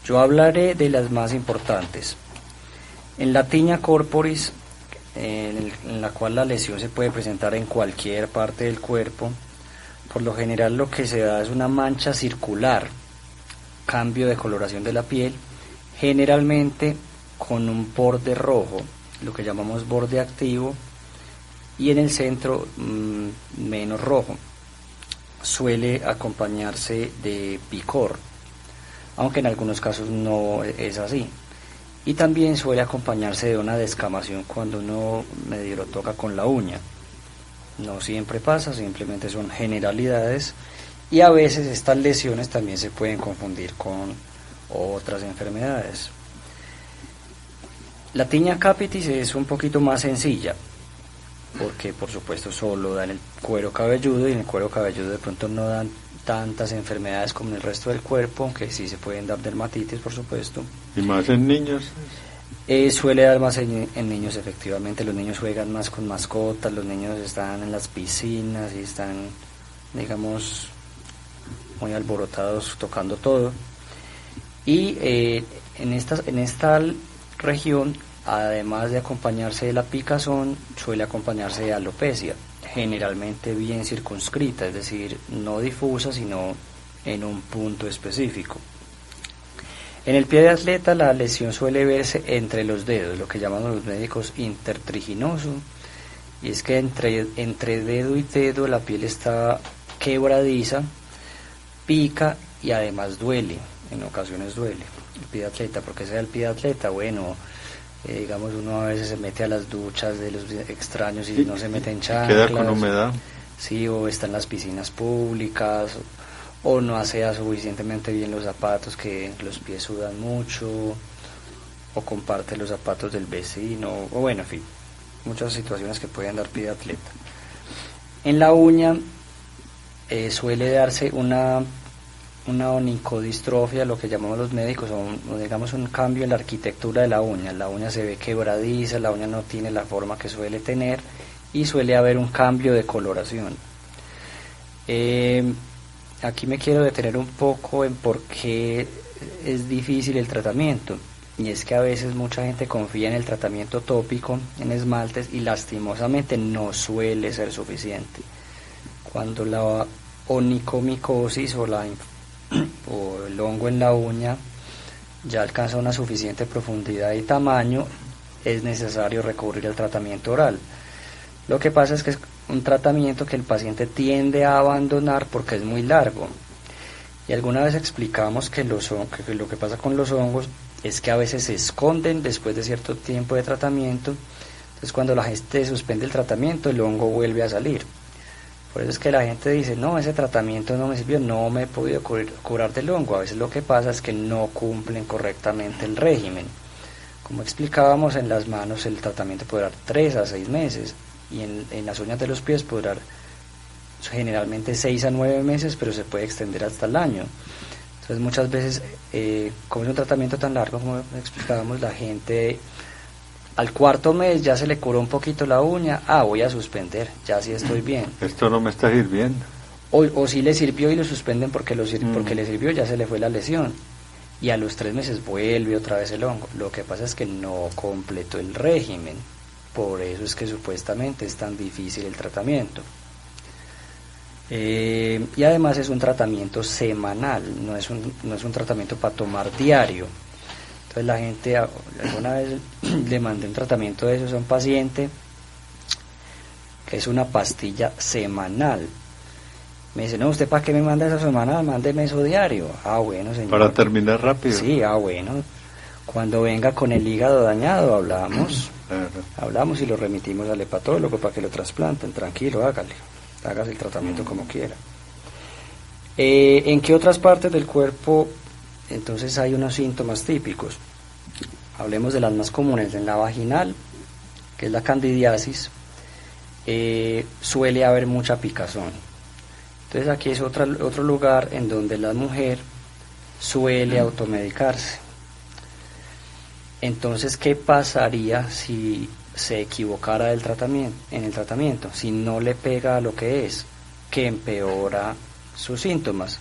Speaker 1: Yo hablaré de las más importantes. En la tiña corporis, en la cual la lesión se puede presentar en cualquier parte del cuerpo, por lo general lo que se da es una mancha circular, cambio de coloración de la piel, generalmente con un borde rojo, lo que llamamos borde activo, y en el centro menos rojo. Suele acompañarse de picor, aunque en algunos casos no es así. Y también suele acompañarse de una descamación cuando uno medio lo toca con la uña. No siempre pasa, simplemente son generalidades, y a veces estas lesiones también se pueden confundir con otras enfermedades. La tiña capitis es un poquito más sencilla, porque por supuesto solo da en el cuero cabelludo, y en el cuero cabelludo de pronto no dan tantas enfermedades como en el resto del cuerpo, aunque sí se pueden dar dermatitis, por supuesto.
Speaker 5: ¿Y más en niños?
Speaker 1: Suele dar más en niños, efectivamente. Los niños juegan más con mascotas, los niños están en las piscinas y están, digamos, muy alborotados tocando todo. Y en esta región, además de acompañarse de la picazón, suele acompañarse de alopecia, generalmente bien circunscrita, es decir, no difusa, sino en un punto específico. En el pie de atleta la lesión suele verse entre los dedos, lo que llaman los médicos intertriginoso, y es que entre dedo y dedo la piel está quebradiza, pica y además duele, en ocasiones duele. El pie de atleta, ¿por qué se da el pie de atleta? Bueno, digamos, uno a veces se mete a las duchas de los extraños y no se mete en chanclas.
Speaker 5: Queda con humedad.
Speaker 1: Sí, o está en las piscinas públicas, o no asea suficientemente bien los zapatos, que los pies sudan mucho, o comparte los zapatos del vecino, o bueno, en fin, muchas situaciones que pueden dar pie de atleta. En la uña suele darse una onicodistrofia, lo que llamamos los médicos, o digamos un cambio en la arquitectura de la uña. La uña se ve quebradiza, la uña no tiene la forma que suele tener y suele haber un cambio de coloración. Aquí me quiero detener un poco en por qué es difícil el tratamiento, y es que a veces mucha gente confía en el tratamiento tópico, en esmaltes, y lastimosamente no suele ser suficiente. Cuando la onicomicosis o el hongo en la uña ya alcanza una suficiente profundidad y tamaño, es necesario recurrir al tratamiento oral. Lo que pasa es que es un tratamiento que el paciente tiende a abandonar porque es muy largo. Y alguna vez explicamos que lo que pasa con los hongos es que a veces se esconden después de cierto tiempo de tratamiento. Entonces, cuando la gente suspende el tratamiento, el hongo vuelve a salir. Por eso es que la gente dice, no, ese tratamiento no me sirvió, no me he podido curar del hongo. A veces lo que pasa es que no cumplen correctamente el régimen. Como explicábamos, en las manos el tratamiento puede durar 3 a 6 meses, y en las uñas de los pies puede durar generalmente 6 a 9 meses, pero se puede extender hasta el año. Entonces muchas veces, como es un tratamiento tan largo, como explicábamos, la gente al 4.º mes ya se le curó un poquito la uña, voy a suspender, ya sí estoy bien.
Speaker 5: Esto no me está sirviendo.
Speaker 1: O sí le sirvió y lo suspenden porque le sirvió, ya se le fue la lesión. y a los 3 meses vuelve otra vez el hongo. Lo que pasa es que no completó el régimen, por eso es que supuestamente es tan difícil el tratamiento. Y además es un tratamiento semanal, no es un tratamiento para tomar diario. Entonces la gente, alguna vez le mandé un tratamiento de eso a un paciente, que es una pastilla semanal. Me dice, no, ¿usted para qué me manda eso semanal? Mándeme eso diario. Ah, bueno, señor.
Speaker 5: Para terminar rápido.
Speaker 1: Sí, bueno. Cuando venga con el hígado dañado, hablamos.
Speaker 5: Claro.
Speaker 1: Hablamos y lo remitimos al hepatólogo para que lo trasplanten. Tranquilo, hágase el tratamiento como quiera. ¿En qué otras partes del cuerpo entonces hay unos síntomas típicos? Hablemos de las más comunes. En la vaginal, que es la candidiasis, suele haber mucha picazón. Entonces aquí es otro lugar en donde la mujer suele automedicarse. Entonces, ¿qué pasaría si se equivocara en el tratamiento? Si no le pega a lo que es, que empeora sus síntomas.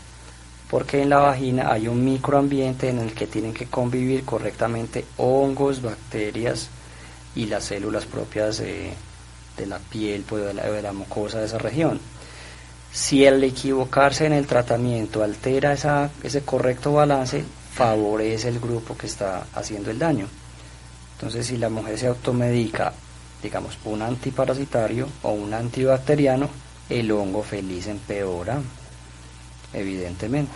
Speaker 1: Porque en la vagina hay un microambiente en el que tienen que convivir correctamente hongos, bacterias y las células propias de la piel, pues, de la mucosa de esa región. Si el equivocarse en el tratamiento altera ese correcto balance, favorece el grupo que está haciendo el daño. Entonces, si la mujer se automedica, digamos, un antiparasitario o un antibacteriano, el hongo feliz empeora, evidentemente.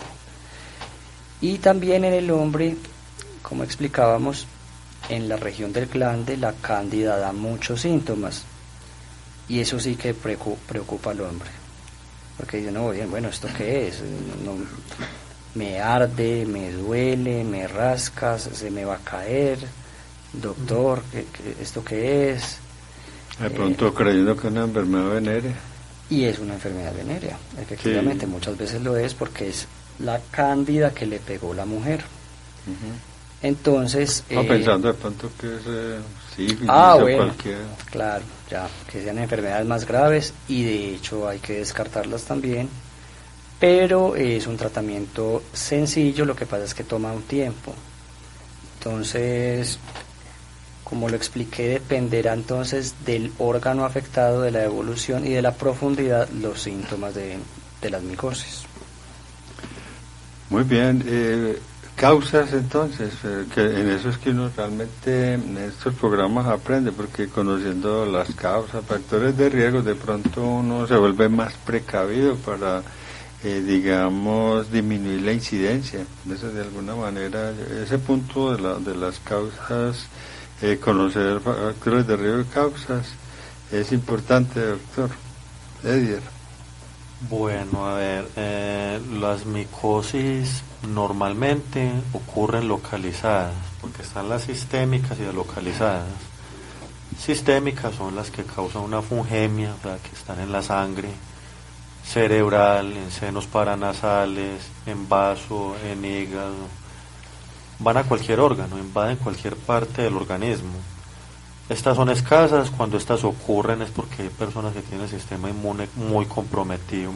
Speaker 1: Y también en el hombre, como explicábamos, en la región del glande, la cándida da muchos síntomas. Y eso sí que preocupa al hombre. Porque dice, no, bien, bueno, ¿esto qué es? No, me arde, me duele, me rasca, se me va a caer. Doctor, ¿esto qué es?
Speaker 5: De pronto creyendo que es una enfermedad venérea.
Speaker 1: Y es una enfermedad venérea, efectivamente, sí. Muchas veces lo es porque es la cándida que le pegó la mujer. Entonces...
Speaker 5: pensando de pronto que es sífilis
Speaker 1: bueno,
Speaker 5: cualquier...
Speaker 1: Claro, ya, que sean enfermedades más graves y de hecho hay que descartarlas también, pero es un tratamiento sencillo, lo que pasa es que toma un tiempo. Entonces, como lo expliqué, dependerá entonces del órgano afectado, de la evolución y de la profundidad los síntomas de las micosis.
Speaker 5: Muy bien, causas entonces, que en eso es que uno realmente en estos programas aprende, porque conociendo las causas, factores de riesgo, de pronto uno se vuelve más precavido para, digamos, disminuir la incidencia. Entonces, de alguna manera, ese punto de las causas, conocer factores de riesgo y causas, es importante, doctor Edier.
Speaker 6: Bueno, a ver, las micosis normalmente ocurren localizadas, porque están las sistémicas y las localizadas. Sistémicas son las que causan una fungemia, o sea, que están en la sangre cerebral, en senos paranasales, en vaso, en hígado, van a cualquier órgano, invaden cualquier parte del organismo. Estas son escasas. Cuando estas ocurren es porque hay personas que tienen el sistema inmune muy comprometido,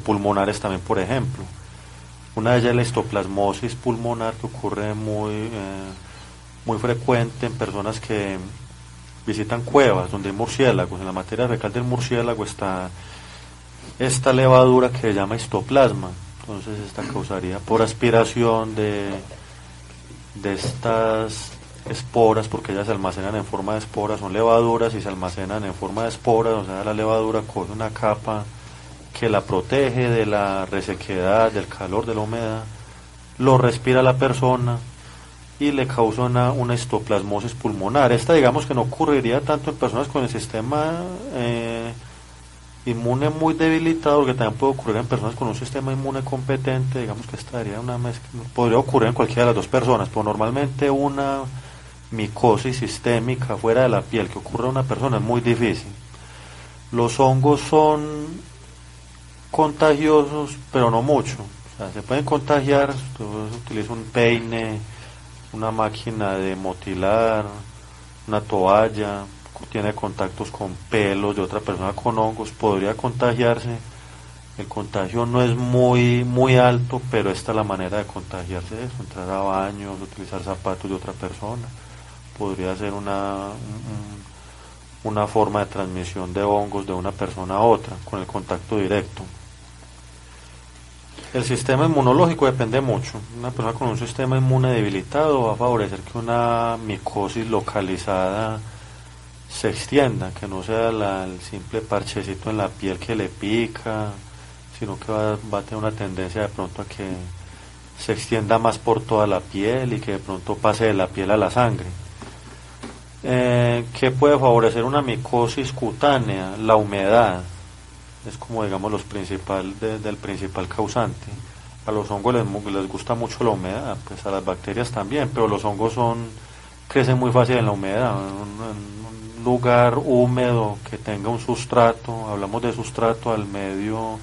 Speaker 6: pulmonares también, por ejemplo. Una de ellas es la histoplasmosis pulmonar, que ocurre muy frecuente en personas que visitan cuevas donde hay murciélagos. En la materia fecal del murciélago está esta levadura que se llama histoplasma. Entonces esta causaría por aspiración de estas esporas, porque ellas se almacenan en forma de esporas, son levaduras y se almacenan en forma de esporas, o sea, la levadura coge una capa que la protege de la resequedad, del calor, de la humedad, lo respira la persona y le causa una histoplasmosis pulmonar. Esta, digamos, que no ocurriría tanto en personas con el sistema inmune muy debilitado, porque también puede ocurrir en personas con un sistema inmune competente. Digamos que esta sería una mezcla, podría ocurrir en cualquiera de las dos personas, pero normalmente una micosis sistémica fuera de la piel que ocurre a una persona es muy difícil. Los hongos son contagiosos, pero no mucho. O sea, se pueden contagiar. Entonces utiliza un peine, una máquina de motilar, una toalla, tiene contactos con pelos de otra persona con hongos, podría contagiarse, El contagio no es muy alto, pero esta es la manera de contagiarse de eso, entrar a baños, utilizar zapatos de otra persona. Podría ser una forma de transmisión de hongos de una persona a otra, con el contacto directo. El sistema inmunológico depende mucho. Una persona con un sistema inmune debilitado va a favorecer que una micosis localizada se extienda, que no sea el simple parchecito en la piel que le pica, sino que va a tener una tendencia de pronto a que se extienda más por toda la piel y que de pronto pase de la piel a la sangre. ¿Qué puede favorecer una micosis cutánea? La humedad es como digamos del principal causante. A los hongos les gusta mucho la humedad, pues a las bacterias también, pero los hongos crecen muy fácil en la humedad. En un lugar húmedo que tenga un sustrato, hablamos de sustrato al medio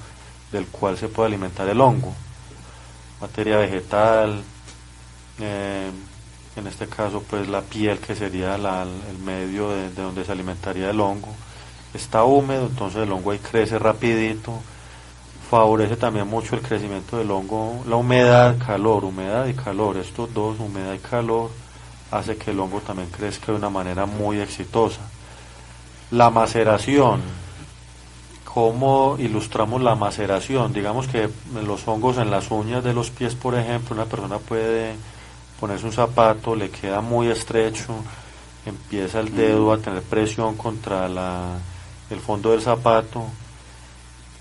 Speaker 6: del cual se puede alimentar el hongo, materia vegetal, en este caso pues la piel, que sería el medio de donde se alimentaría el hongo. Está húmedo, entonces el hongo ahí crece rapidito. Favorece también mucho el crecimiento del hongo la humedad y calor, estos dos, humedad y calor, hace que el hongo también crezca de una manera muy exitosa. La maceración, ¿cómo ilustramos la maceración? Digamos que los hongos en las uñas de los pies, por ejemplo, una persona puede ponerse un zapato, le queda muy estrecho, empieza el dedo a tener presión contra el fondo del zapato,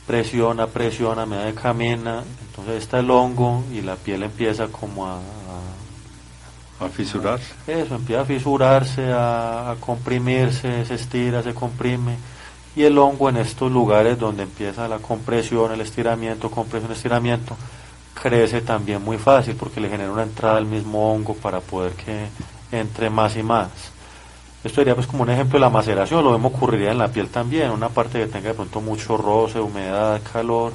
Speaker 6: presiona, a medida que camina, entonces está el hongo y la piel empieza como a
Speaker 5: fisurarse.
Speaker 6: Eso, empieza a fisurarse, a comprimirse, se estira, se comprime, y el hongo en estos lugares donde empieza la compresión, el estiramiento, crece también muy fácil porque le genera una entrada al mismo hongo para poder que entre más y más. Esto sería pues como un ejemplo de la maceración. Lo mismo ocurriría en la piel también, una parte que tenga de pronto mucho roce, humedad, calor,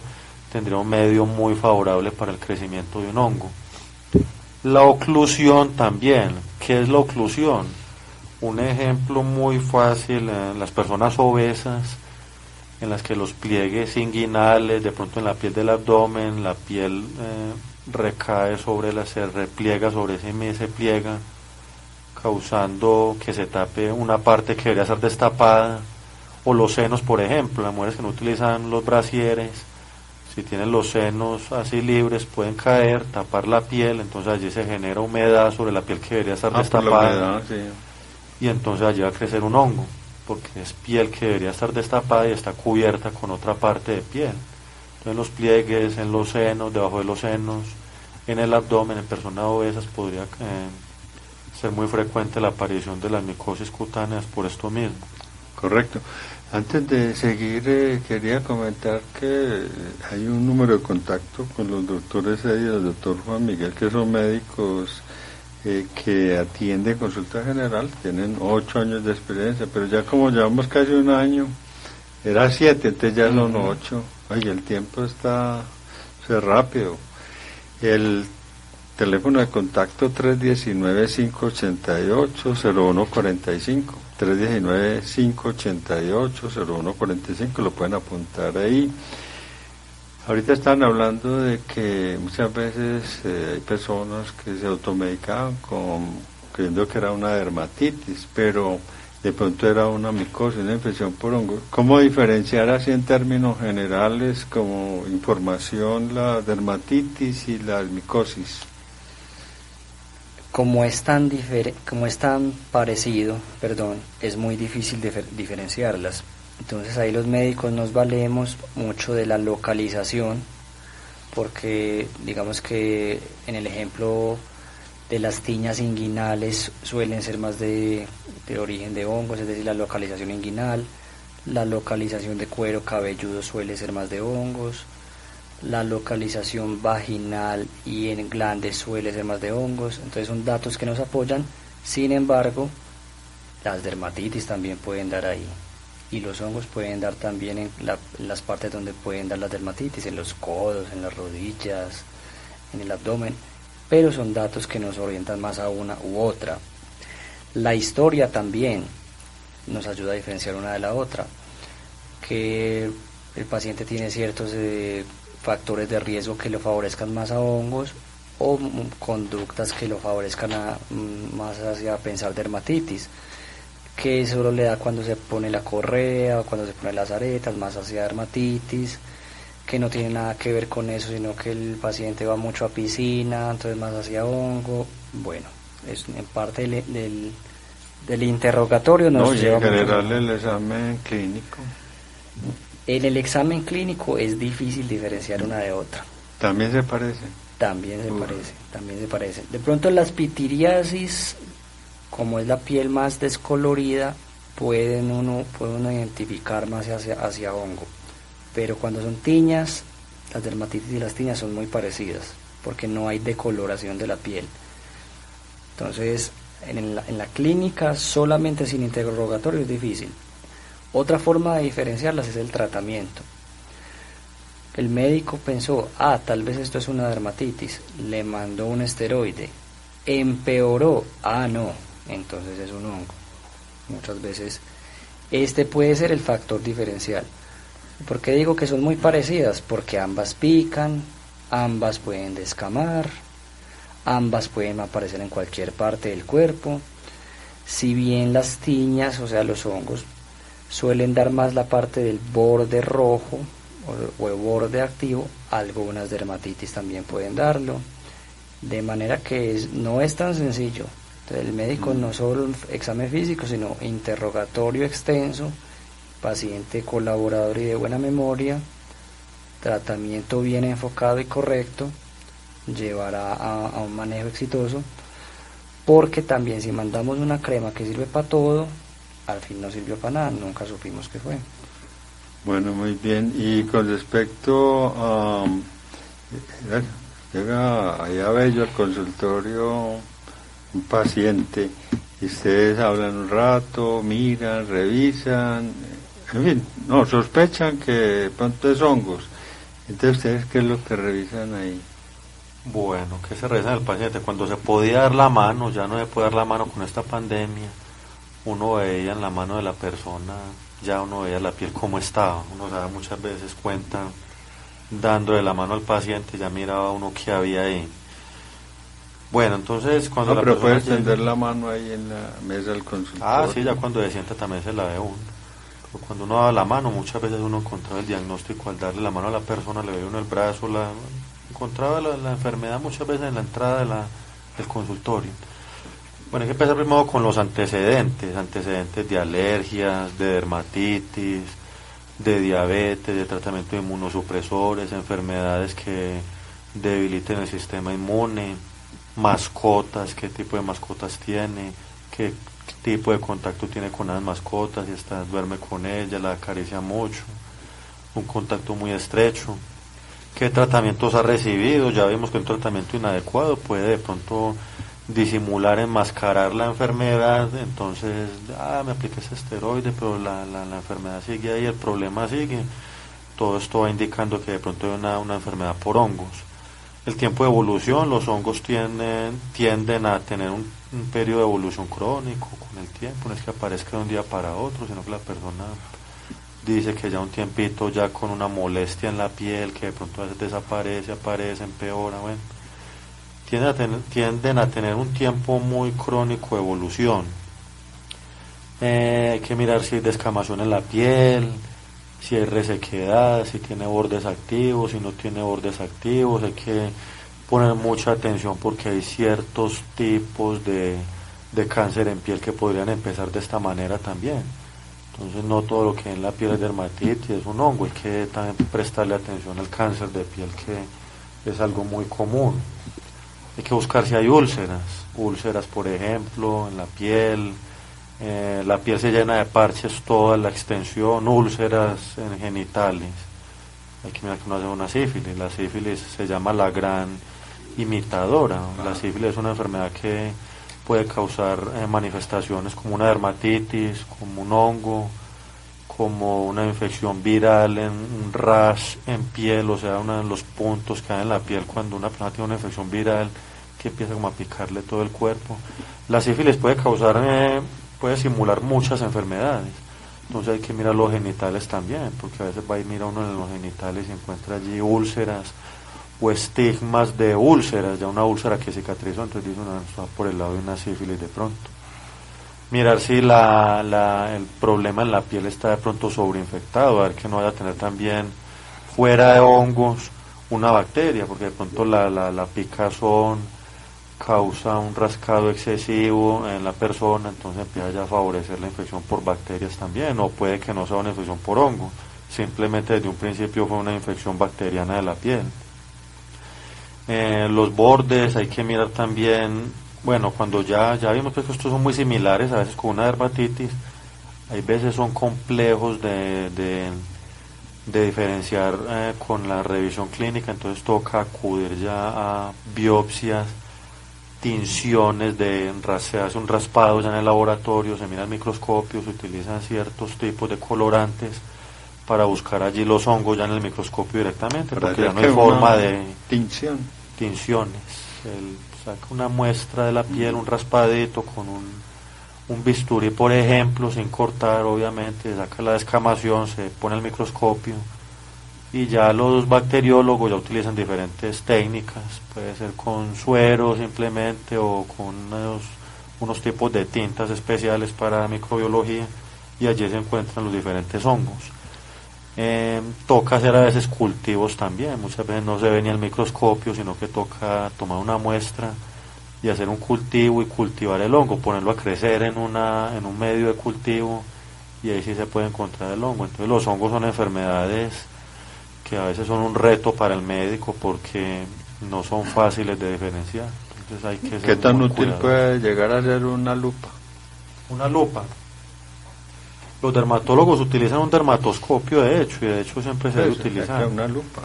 Speaker 6: tendría un medio muy favorable para el crecimiento de un hongo. La oclusión también. ¿Qué es la oclusión? Un ejemplo muy fácil en las personas obesas, en las que los pliegues inguinales, de pronto en la piel del abdomen, la piel recae se repliega sobre sí misma, se pliega, causando que se tape una parte que debería ser destapada, o los senos, por ejemplo, las mujeres que no utilizan los brasieres, si tienen los senos así libres, pueden caer, tapar la piel, entonces allí se genera humedad sobre la piel que debería estar destapada,
Speaker 5: humedad, sí.
Speaker 6: Y entonces allí va a crecer un hongo, porque es piel que debería estar destapada y está cubierta con otra parte de piel. Entonces en los pliegues, en los senos, debajo de los senos, en el abdomen, en personas obesas podría ser muy frecuente la aparición de las micosis cutáneas por esto mismo.
Speaker 5: Correcto. Antes de seguir, quería comentar que hay un número de contacto con los doctores y el doctor Juan Miguel, que son médicos que atienden consulta general, tienen 8 años de experiencia, pero ya como llevamos casi un año, era 7, entonces ya son 8. Oye, el tiempo está rápido. El teléfono de contacto 319-588-0145, 319-588-0145, lo pueden apuntar ahí. Ahorita están hablando de que muchas veces hay personas que se automedicaban creyendo que era una dermatitis, pero de pronto era una micosis, una infección por hongo. ¿Cómo diferenciar así en términos generales, como información, la dermatitis y la micosis?
Speaker 1: Como es tan parecido, es muy difícil diferenciarlas. Entonces ahí los médicos nos valemos mucho de la localización, porque digamos que en el ejemplo de las tiñas inguinales suelen ser más de origen de hongos, es decir, la localización inguinal. La localización de cuero cabelludo suele ser más de hongos. La localización vaginal y en glandes suele ser más de hongos. Entonces son datos que nos apoyan. Sin embargo, las dermatitis también pueden dar ahí, y los hongos pueden dar también en las partes donde pueden dar las dermatitis, en los codos, en las rodillas, en el abdomen, pero son datos que nos orientan más a una u otra. La historia también nos ayuda a diferenciar una de la otra, que el paciente tiene ciertos factores de riesgo que lo favorezcan más a hongos o conductas que lo favorezcan más hacia pensar dermatitis, que solo le da cuando se pone la correa o cuando se pone las aretas, más hacia dermatitis, que no tiene nada que ver con eso, sino que el paciente va mucho a piscina, entonces más hacia hongo. Bueno, es en parte del interrogatorio nos lleva
Speaker 5: en general el examen clínico.
Speaker 1: En el examen clínico es difícil diferenciar una de otra.
Speaker 5: ¿También se parece?
Speaker 1: También se parece. De pronto las pitiriasis, como es la piel más descolorida, puede uno identificar más hacia hongo. Pero cuando son tiñas, las dermatitis y las tiñas son muy parecidas, porque no hay decoloración de la piel. Entonces, en la clínica, solamente sin interrogatorio es difícil. Otra forma de diferenciarlas es el tratamiento. El médico pensó, tal vez esto es una dermatitis, le mandó un esteroide, empeoró, no, entonces es un hongo. Muchas veces este puede ser el factor diferencial. ¿Por qué digo que son muy parecidas? Porque ambas pican, ambas pueden descamar, ambas pueden aparecer en cualquier parte del cuerpo. Si bien las tiñas, o sea los hongos, suelen dar más la parte del borde rojo o el borde activo, algunas dermatitis también pueden darlo, de manera que no es tan sencillo. Entonces el médico no solo examen físico, sino interrogatorio extenso, paciente colaborador y de buena memoria, tratamiento bien enfocado y correcto, llevará a un manejo exitoso, porque también si mandamos una crema que sirve para todo, al fin no sirvió para nada, nunca supimos qué fue.
Speaker 5: Bueno, muy bien. Y con respecto a... llega allá bello al consultorio un paciente y ustedes hablan un rato, miran, revisan, en fin, no, sospechan que de pronto es hongos. Entonces, ¿ustedes qué es lo que revisan ahí?
Speaker 6: Bueno, ¿qué se revisa en el paciente? Cuando se podía dar la mano, ya no se puede dar la mano con esta pandemia, uno veía en la mano de la persona, ya uno veía la piel cómo estaba, uno se da muchas veces cuenta, dándole la mano al paciente, ya miraba uno qué había ahí. Bueno, entonces cuando la
Speaker 5: pero
Speaker 6: persona
Speaker 5: puedes tender la mano ahí en la mesa del consultorio.
Speaker 6: Sí, ya cuando se sienta también se la ve uno. Pero cuando uno da la mano, muchas veces uno encontraba el diagnóstico al darle la mano a la persona, le ve uno el brazo, encontraba la enfermedad muchas veces en la entrada del consultorio. Bueno, hay que empezar primero con los antecedentes de alergias, de dermatitis, de diabetes, de tratamiento de inmunosupresores, enfermedades que debiliten el sistema inmune, mascotas, qué tipo de mascotas tiene, qué tipo de contacto tiene con las mascotas, si duerme con ella, la acaricia mucho, un contacto muy estrecho, qué tratamientos ha recibido. Ya vimos que un tratamiento inadecuado puede de pronto disimular, enmascarar la enfermedad, entonces me apliqué ese esteroide, pero la enfermedad sigue ahí, el problema sigue. Todo esto va indicando que de pronto hay una enfermedad por hongos. El tiempo de evolución, los hongos tienden a tener un periodo de evolución crónico con el tiempo, no es que aparezca de un día para otro, sino que la persona dice que ya un tiempito ya con una molestia en la piel, que de pronto a veces desaparece, aparece, empeora, bueno. Tienden a tener un tiempo muy crónico de evolución. Hay que mirar si hay descamación en la piel, si hay resequedad, si tiene bordes activos, si no tiene bordes activos. Hay que poner mucha atención porque hay ciertos tipos de cáncer en piel que podrían empezar de esta manera también. Entonces no todo lo que hay en la piel es dermatitis, es un hongo. Hay que también prestarle atención al cáncer de piel, que es algo muy común. Hay que buscar si hay úlceras por ejemplo en la piel. La piel se llena de parches toda la extensión, úlceras en genitales. Hay que mirar que uno hace una sífilis. La sífilis se llama la gran imitadora. La sífilis es una enfermedad que puede causar manifestaciones como una dermatitis, como un hongo, como una infección viral, un rash en piel, o sea, uno de los puntos que hay en la piel cuando una persona tiene una infección viral que empieza como a picarle todo el cuerpo. La sífilis puede simular muchas enfermedades. Entonces hay que mirar los genitales también, porque a veces va y mira uno en los genitales y encuentra allí úlceras o estigmas de úlceras, ya una úlcera que cicatrizó, entonces dice uno, está por el lado de una sífilis de pronto. Mirar si el problema en la piel está de pronto sobreinfectado, a ver que no vaya a tener también fuera de hongos una bacteria, porque de pronto la picazón causa un rascado excesivo en la persona, entonces empieza ya a favorecer la infección por bacterias también, o puede que no sea una infección por hongo, simplemente desde un principio fue una infección bacteriana de la piel. Los bordes hay que mirar también, bueno, cuando ya vimos que estos son muy similares, a veces con una dermatitis, hay veces son complejos de diferenciar con la revisión clínica, entonces toca acudir ya a biopsias, tinciones, se hace un raspado ya en el laboratorio, se mira el microscopio, se utilizan ciertos tipos de colorantes para buscar allí los hongos ya en el microscopio directamente, porque ya no hay forma de tinciones. Saca una muestra de la piel, un raspadito con un bisturí, por ejemplo, sin cortar, obviamente, saca la descamación, se pone el microscopio, y ya los bacteriólogos ya utilizan diferentes técnicas, puede ser con suero simplemente o con unos tipos de tintas especiales para microbiología, y allí se encuentran los diferentes hongos. Toca hacer a veces cultivos también, muchas veces no se ve ni el microscopio, sino que toca tomar una muestra y hacer un cultivo y cultivar el hongo, ponerlo a crecer en un medio de cultivo, y ahí sí se puede encontrar el hongo. Entonces los hongos son enfermedades que a veces son un reto para el médico porque no son fáciles de diferenciar. Entonces hay que ser
Speaker 5: ¿Qué tan
Speaker 6: muy
Speaker 5: útil
Speaker 6: cuidadosos.
Speaker 5: puede llegar a ser una lupa?
Speaker 6: Una lupa. Los dermatólogos utilizan un dermatoscopio, de hecho, y de hecho siempre se debe utilizar.
Speaker 5: Una lupa.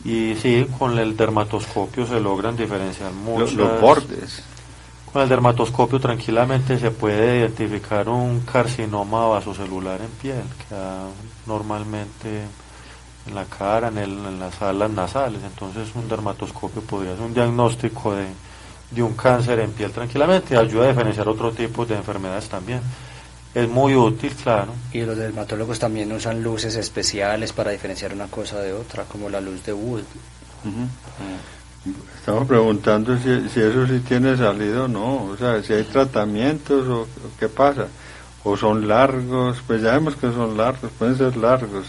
Speaker 6: Y sí, con el dermatoscopio se logran diferenciar muchas.
Speaker 5: Los bordes.
Speaker 6: Con el dermatoscopio tranquilamente se puede identificar un carcinoma vasocelular en piel, que da normalmente en la cara, en las alas nasales. Entonces un dermatoscopio podría ser un diagnóstico de un cáncer en piel tranquilamente, y ayuda a diferenciar otro tipo de enfermedades también. Es muy útil, claro.
Speaker 1: Y los dermatólogos también usan luces especiales para diferenciar una cosa de otra, como la luz de Wood.
Speaker 5: Estamos preguntando si eso sí tiene salido o no, o sea, si hay tratamientos o qué pasa, o son largos, pues ya vemos que son largos, pueden ser largos.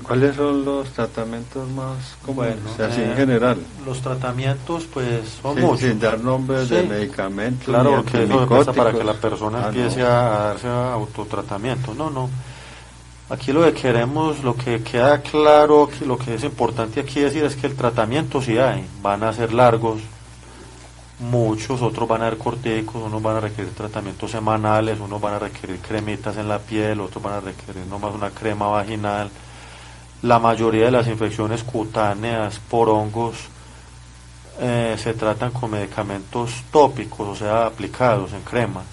Speaker 5: ¿Cuáles son los tratamientos más comunes?
Speaker 6: Bueno,
Speaker 5: O sea, así en general.
Speaker 6: Los tratamientos pues son
Speaker 5: Sin
Speaker 6: muchos.
Speaker 5: dar nombres de
Speaker 6: Sí.
Speaker 5: medicamentos.
Speaker 6: Claro,
Speaker 5: ni
Speaker 6: porque eso empieza
Speaker 5: antimicóticos.
Speaker 6: para que la persona empiece
Speaker 5: no.
Speaker 6: a darse autotratamiento. No. Aquí lo que queremos, lo que queda claro, lo que es importante aquí decir es que el tratamiento sí hay. Van a ser largos, muchos, otros van a ser corticos, unos van a requerir tratamientos semanales, unos van a requerir cremitas en la piel, otros van a requerir nomás una crema vaginal. La mayoría de las infecciones cutáneas por hongos se tratan con medicamentos tópicos, o sea, aplicados en cremas.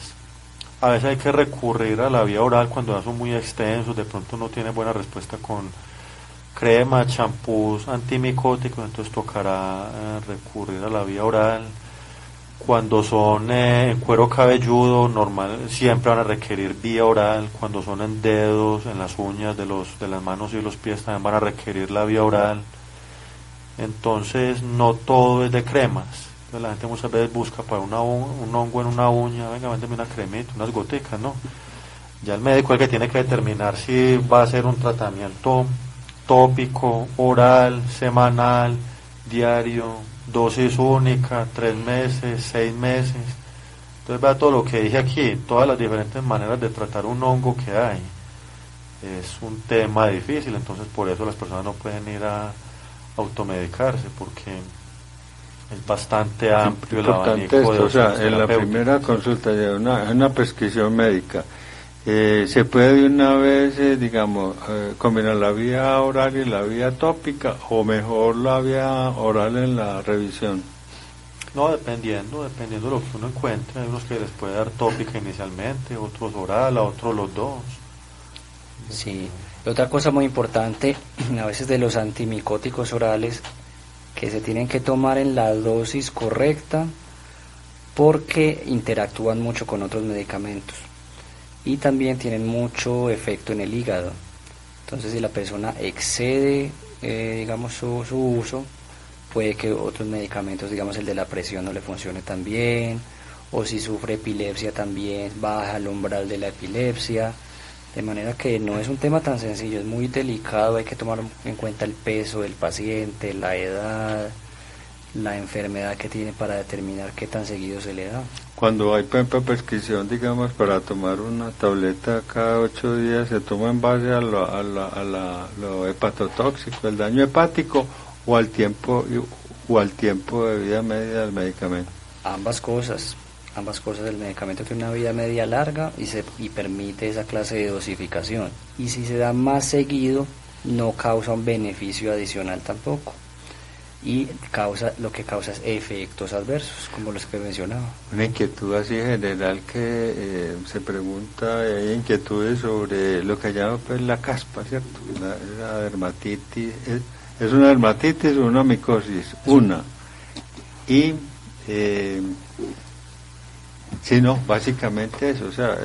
Speaker 6: A veces hay que recurrir a la vía oral cuando ya son muy extensos, de pronto no tiene buena respuesta con crema, champús antimicóticos, entonces tocará recurrir a la vía oral. Cuando son en cuero cabelludo, normal, siempre van a requerir vía oral. Cuando son en dedos, en las uñas de las manos y los pies, también van a requerir la vía oral. Entonces, no todo es de cremas. Entonces, la gente muchas veces busca para un hongo en una uña, venga, véndeme una cremita, unas goticas, ¿no? Ya el médico es el que tiene que determinar si va a ser un tratamiento tópico, oral, semanal, diario, dosis única, 3 meses, 6 meses. Entonces vea todo lo que dije aquí, todas las diferentes maneras de tratar un hongo que hay. Es un tema difícil, entonces por eso las personas no pueden ir a automedicarse, porque es bastante amplio el
Speaker 5: Importante
Speaker 6: abanico de
Speaker 5: esto, o sea,
Speaker 6: opciones
Speaker 5: en la
Speaker 6: terapéuticas.
Speaker 5: primera consulta de una prescripción médica, ¿se puede de una vez, combinar la vía oral y la vía tópica, o mejor la vía oral en la revisión?
Speaker 6: No, dependiendo de lo que uno encuentre. Hay unos que les puede dar tópica inicialmente, otros oral, a otros los dos.
Speaker 1: Sí. Y otra cosa muy importante, a veces de los antimicóticos orales, que se tienen que tomar en la dosis correcta porque interactúan mucho con otros medicamentos. y también tienen mucho efecto en el hígado. Entonces si la persona excede digamos su uso, puede que otros medicamentos, digamos el de la presión, no le funcione tan bien, o si sufre epilepsia también baja el umbral de la epilepsia, de manera que no es un tema tan sencillo, es muy delicado, hay que tomar en cuenta el peso del paciente, la edad, la enfermedad que tiene para determinar qué tan seguido se le da.
Speaker 5: Cuando hay prescripción, digamos, para tomar una tableta cada 8 días, ¿se toma en base a lo hepatotóxico, el daño hepático, o al tiempo de vida media del medicamento?
Speaker 1: Ambas cosas el medicamento tiene una vida media larga y permite esa clase de dosificación, y si se da más seguido no causa un beneficio adicional tampoco, y lo que causa es efectos adversos, como los que mencionaba.
Speaker 5: Una inquietud así general que se pregunta, hay inquietudes sobre lo que llama pues la caspa, ¿cierto? La dermatitis, ¿es una dermatitis o una micosis? Una. Y, sí, no, básicamente eso, o sea,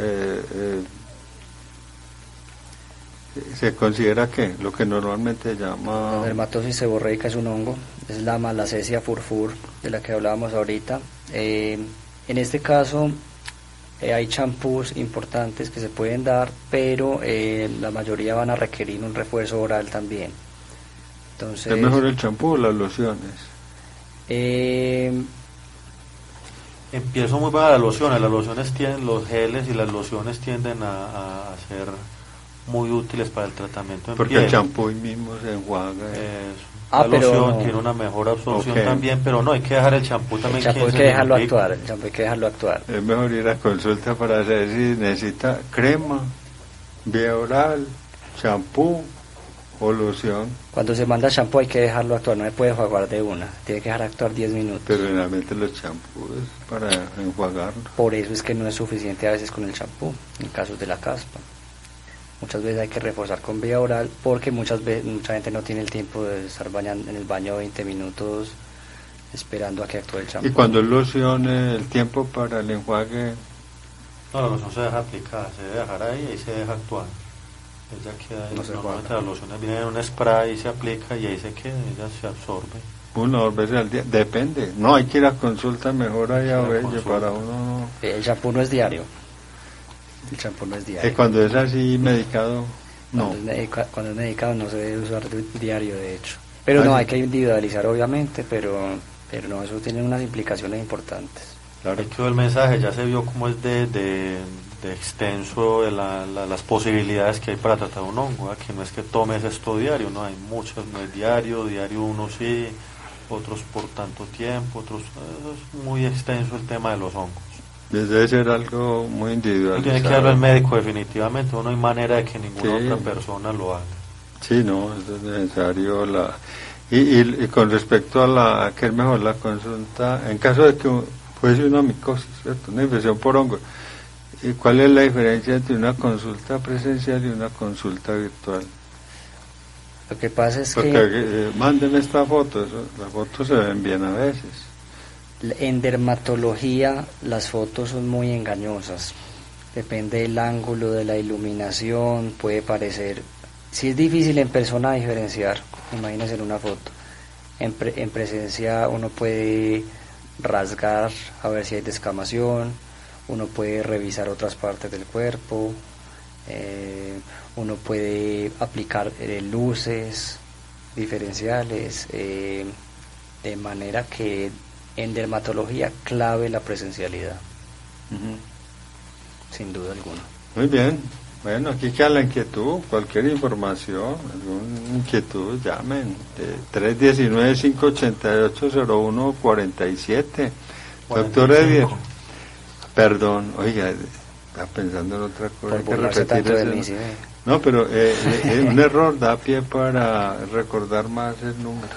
Speaker 5: se considera que lo que normalmente se llama...
Speaker 1: La dermatosis seborreica es un hongo, es la Malassezia furfur de la que hablábamos ahorita. En este caso hay champús importantes que se pueden dar, pero la mayoría van a requerir un refuerzo oral también. Entonces,
Speaker 5: ¿es mejor el champú o las lociones?
Speaker 6: Empiezo muy para las lociones tienden, los geles y las lociones tienden a ser muy útiles para el tratamiento en
Speaker 5: porque
Speaker 6: piel.
Speaker 5: El champú mismo se enjuaga.
Speaker 6: La loción tiene una mejor absorción también, pero no, hay que dejar el champú también.
Speaker 1: El champú hay que dejarlo actuar,
Speaker 5: Es mejor ir a consulta para saber si necesita crema, vía oral, champú o loción.
Speaker 1: Cuando se manda champú hay que dejarlo actuar, no se puede enjuagar de una, tiene que dejar actuar 10 minutos.
Speaker 5: Pero generalmente los champús es para enjuagarlo.
Speaker 1: Por eso es que no es suficiente a veces con el champú, en casos de la caspa. Muchas veces hay que reforzar con vía oral, porque mucha gente no tiene el tiempo de estar bañando en el baño 20 minutos esperando a que actúe el champú.
Speaker 5: Y cuando es loción, el tiempo para el enjuague...
Speaker 6: No, la loción se deja aplicar, se debe dejar ahí y se deja actuar. Ella queda ahí, normalmente las lociones vienen en un spray y se aplica y ahí se queda, ella se absorbe.
Speaker 5: 1 o 2 veces al día, depende. No, hay que ir a consulta mejor allá, para uno no...
Speaker 1: El champú no es diario. El champú no es diario.
Speaker 5: Cuando es así medicado, no.
Speaker 1: Cuando es medicado no se debe usar diario, de hecho. Pero no, hay que individualizar obviamente, pero no, eso tiene unas implicaciones importantes.
Speaker 6: Claro. Ahí quedó el mensaje, ya se vio cómo es de extenso las posibilidades que hay para tratar un hongo, que no es que tomes esto diario, no, hay muchas, no es diario uno sí, otros por tanto tiempo, otros, es muy extenso el tema de los hongos.
Speaker 5: Debe ser algo muy individual.
Speaker 6: Tiene que darlo el médico definitivamente, no hay manera de que ninguna otra persona lo haga.
Speaker 5: Sí, no, es necesario y con respecto a que es mejor la consulta, en caso de que puede ser una micosis, ¿cierto? Una infección por hongo. ¿Y cuál es la diferencia entre una consulta presencial y una consulta virtual?
Speaker 1: Lo que pasa es
Speaker 5: que... mándeme esta foto, las fotos se ven bien a veces.
Speaker 1: En dermatología las fotos son muy engañosas, depende del ángulo de la iluminación, puede parecer, si es difícil en persona diferenciar, imagínense en una foto, en presencia uno puede rasgar a ver si hay descamación, uno puede revisar otras partes del cuerpo, uno puede aplicar luces diferenciales, de manera que en dermatología clave la presencialidad, sin duda alguna.
Speaker 5: Muy bien, bueno, aquí queda la inquietud, cualquier información, alguna inquietud, llamen, 319-588-0147. Doctor Edier, perdón, oiga, estaba pensando en otra cosa, hay que repetir eso. No, pero un error da pie para recordar más el número.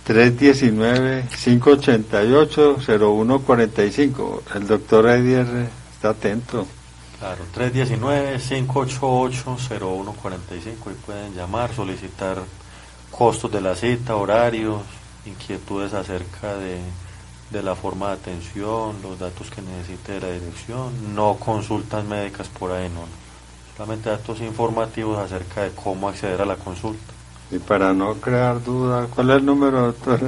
Speaker 5: 319-588-0145. El doctor Edier está atento.
Speaker 6: Claro, 319-588-0145. Y pueden llamar, solicitar costos de la cita, horarios, inquietudes acerca de la forma de atención, los datos que necesite de la dirección, no consultas médicas por ahí, no. Solamente datos informativos acerca de cómo acceder a la consulta.
Speaker 5: Y para no crear duda, ¿cuál es el número, doctor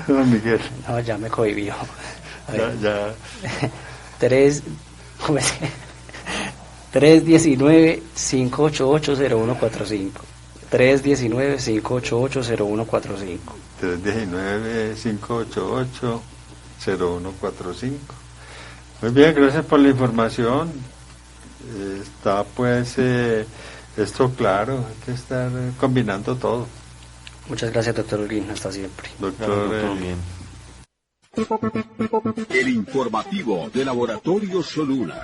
Speaker 5: don Miguel?
Speaker 1: No, ya me cohibió.
Speaker 5: Ya.
Speaker 1: 319-588-0145. 319-588-0145.
Speaker 5: 319-588-0145. Muy bien, gracias por la información. Está pues esto claro, hay que estar combinando todo.
Speaker 1: Muchas gracias, doctor Holguín, hasta siempre.
Speaker 5: Doctor,
Speaker 6: bien.
Speaker 4: El informativo de Laboratorio Soluna.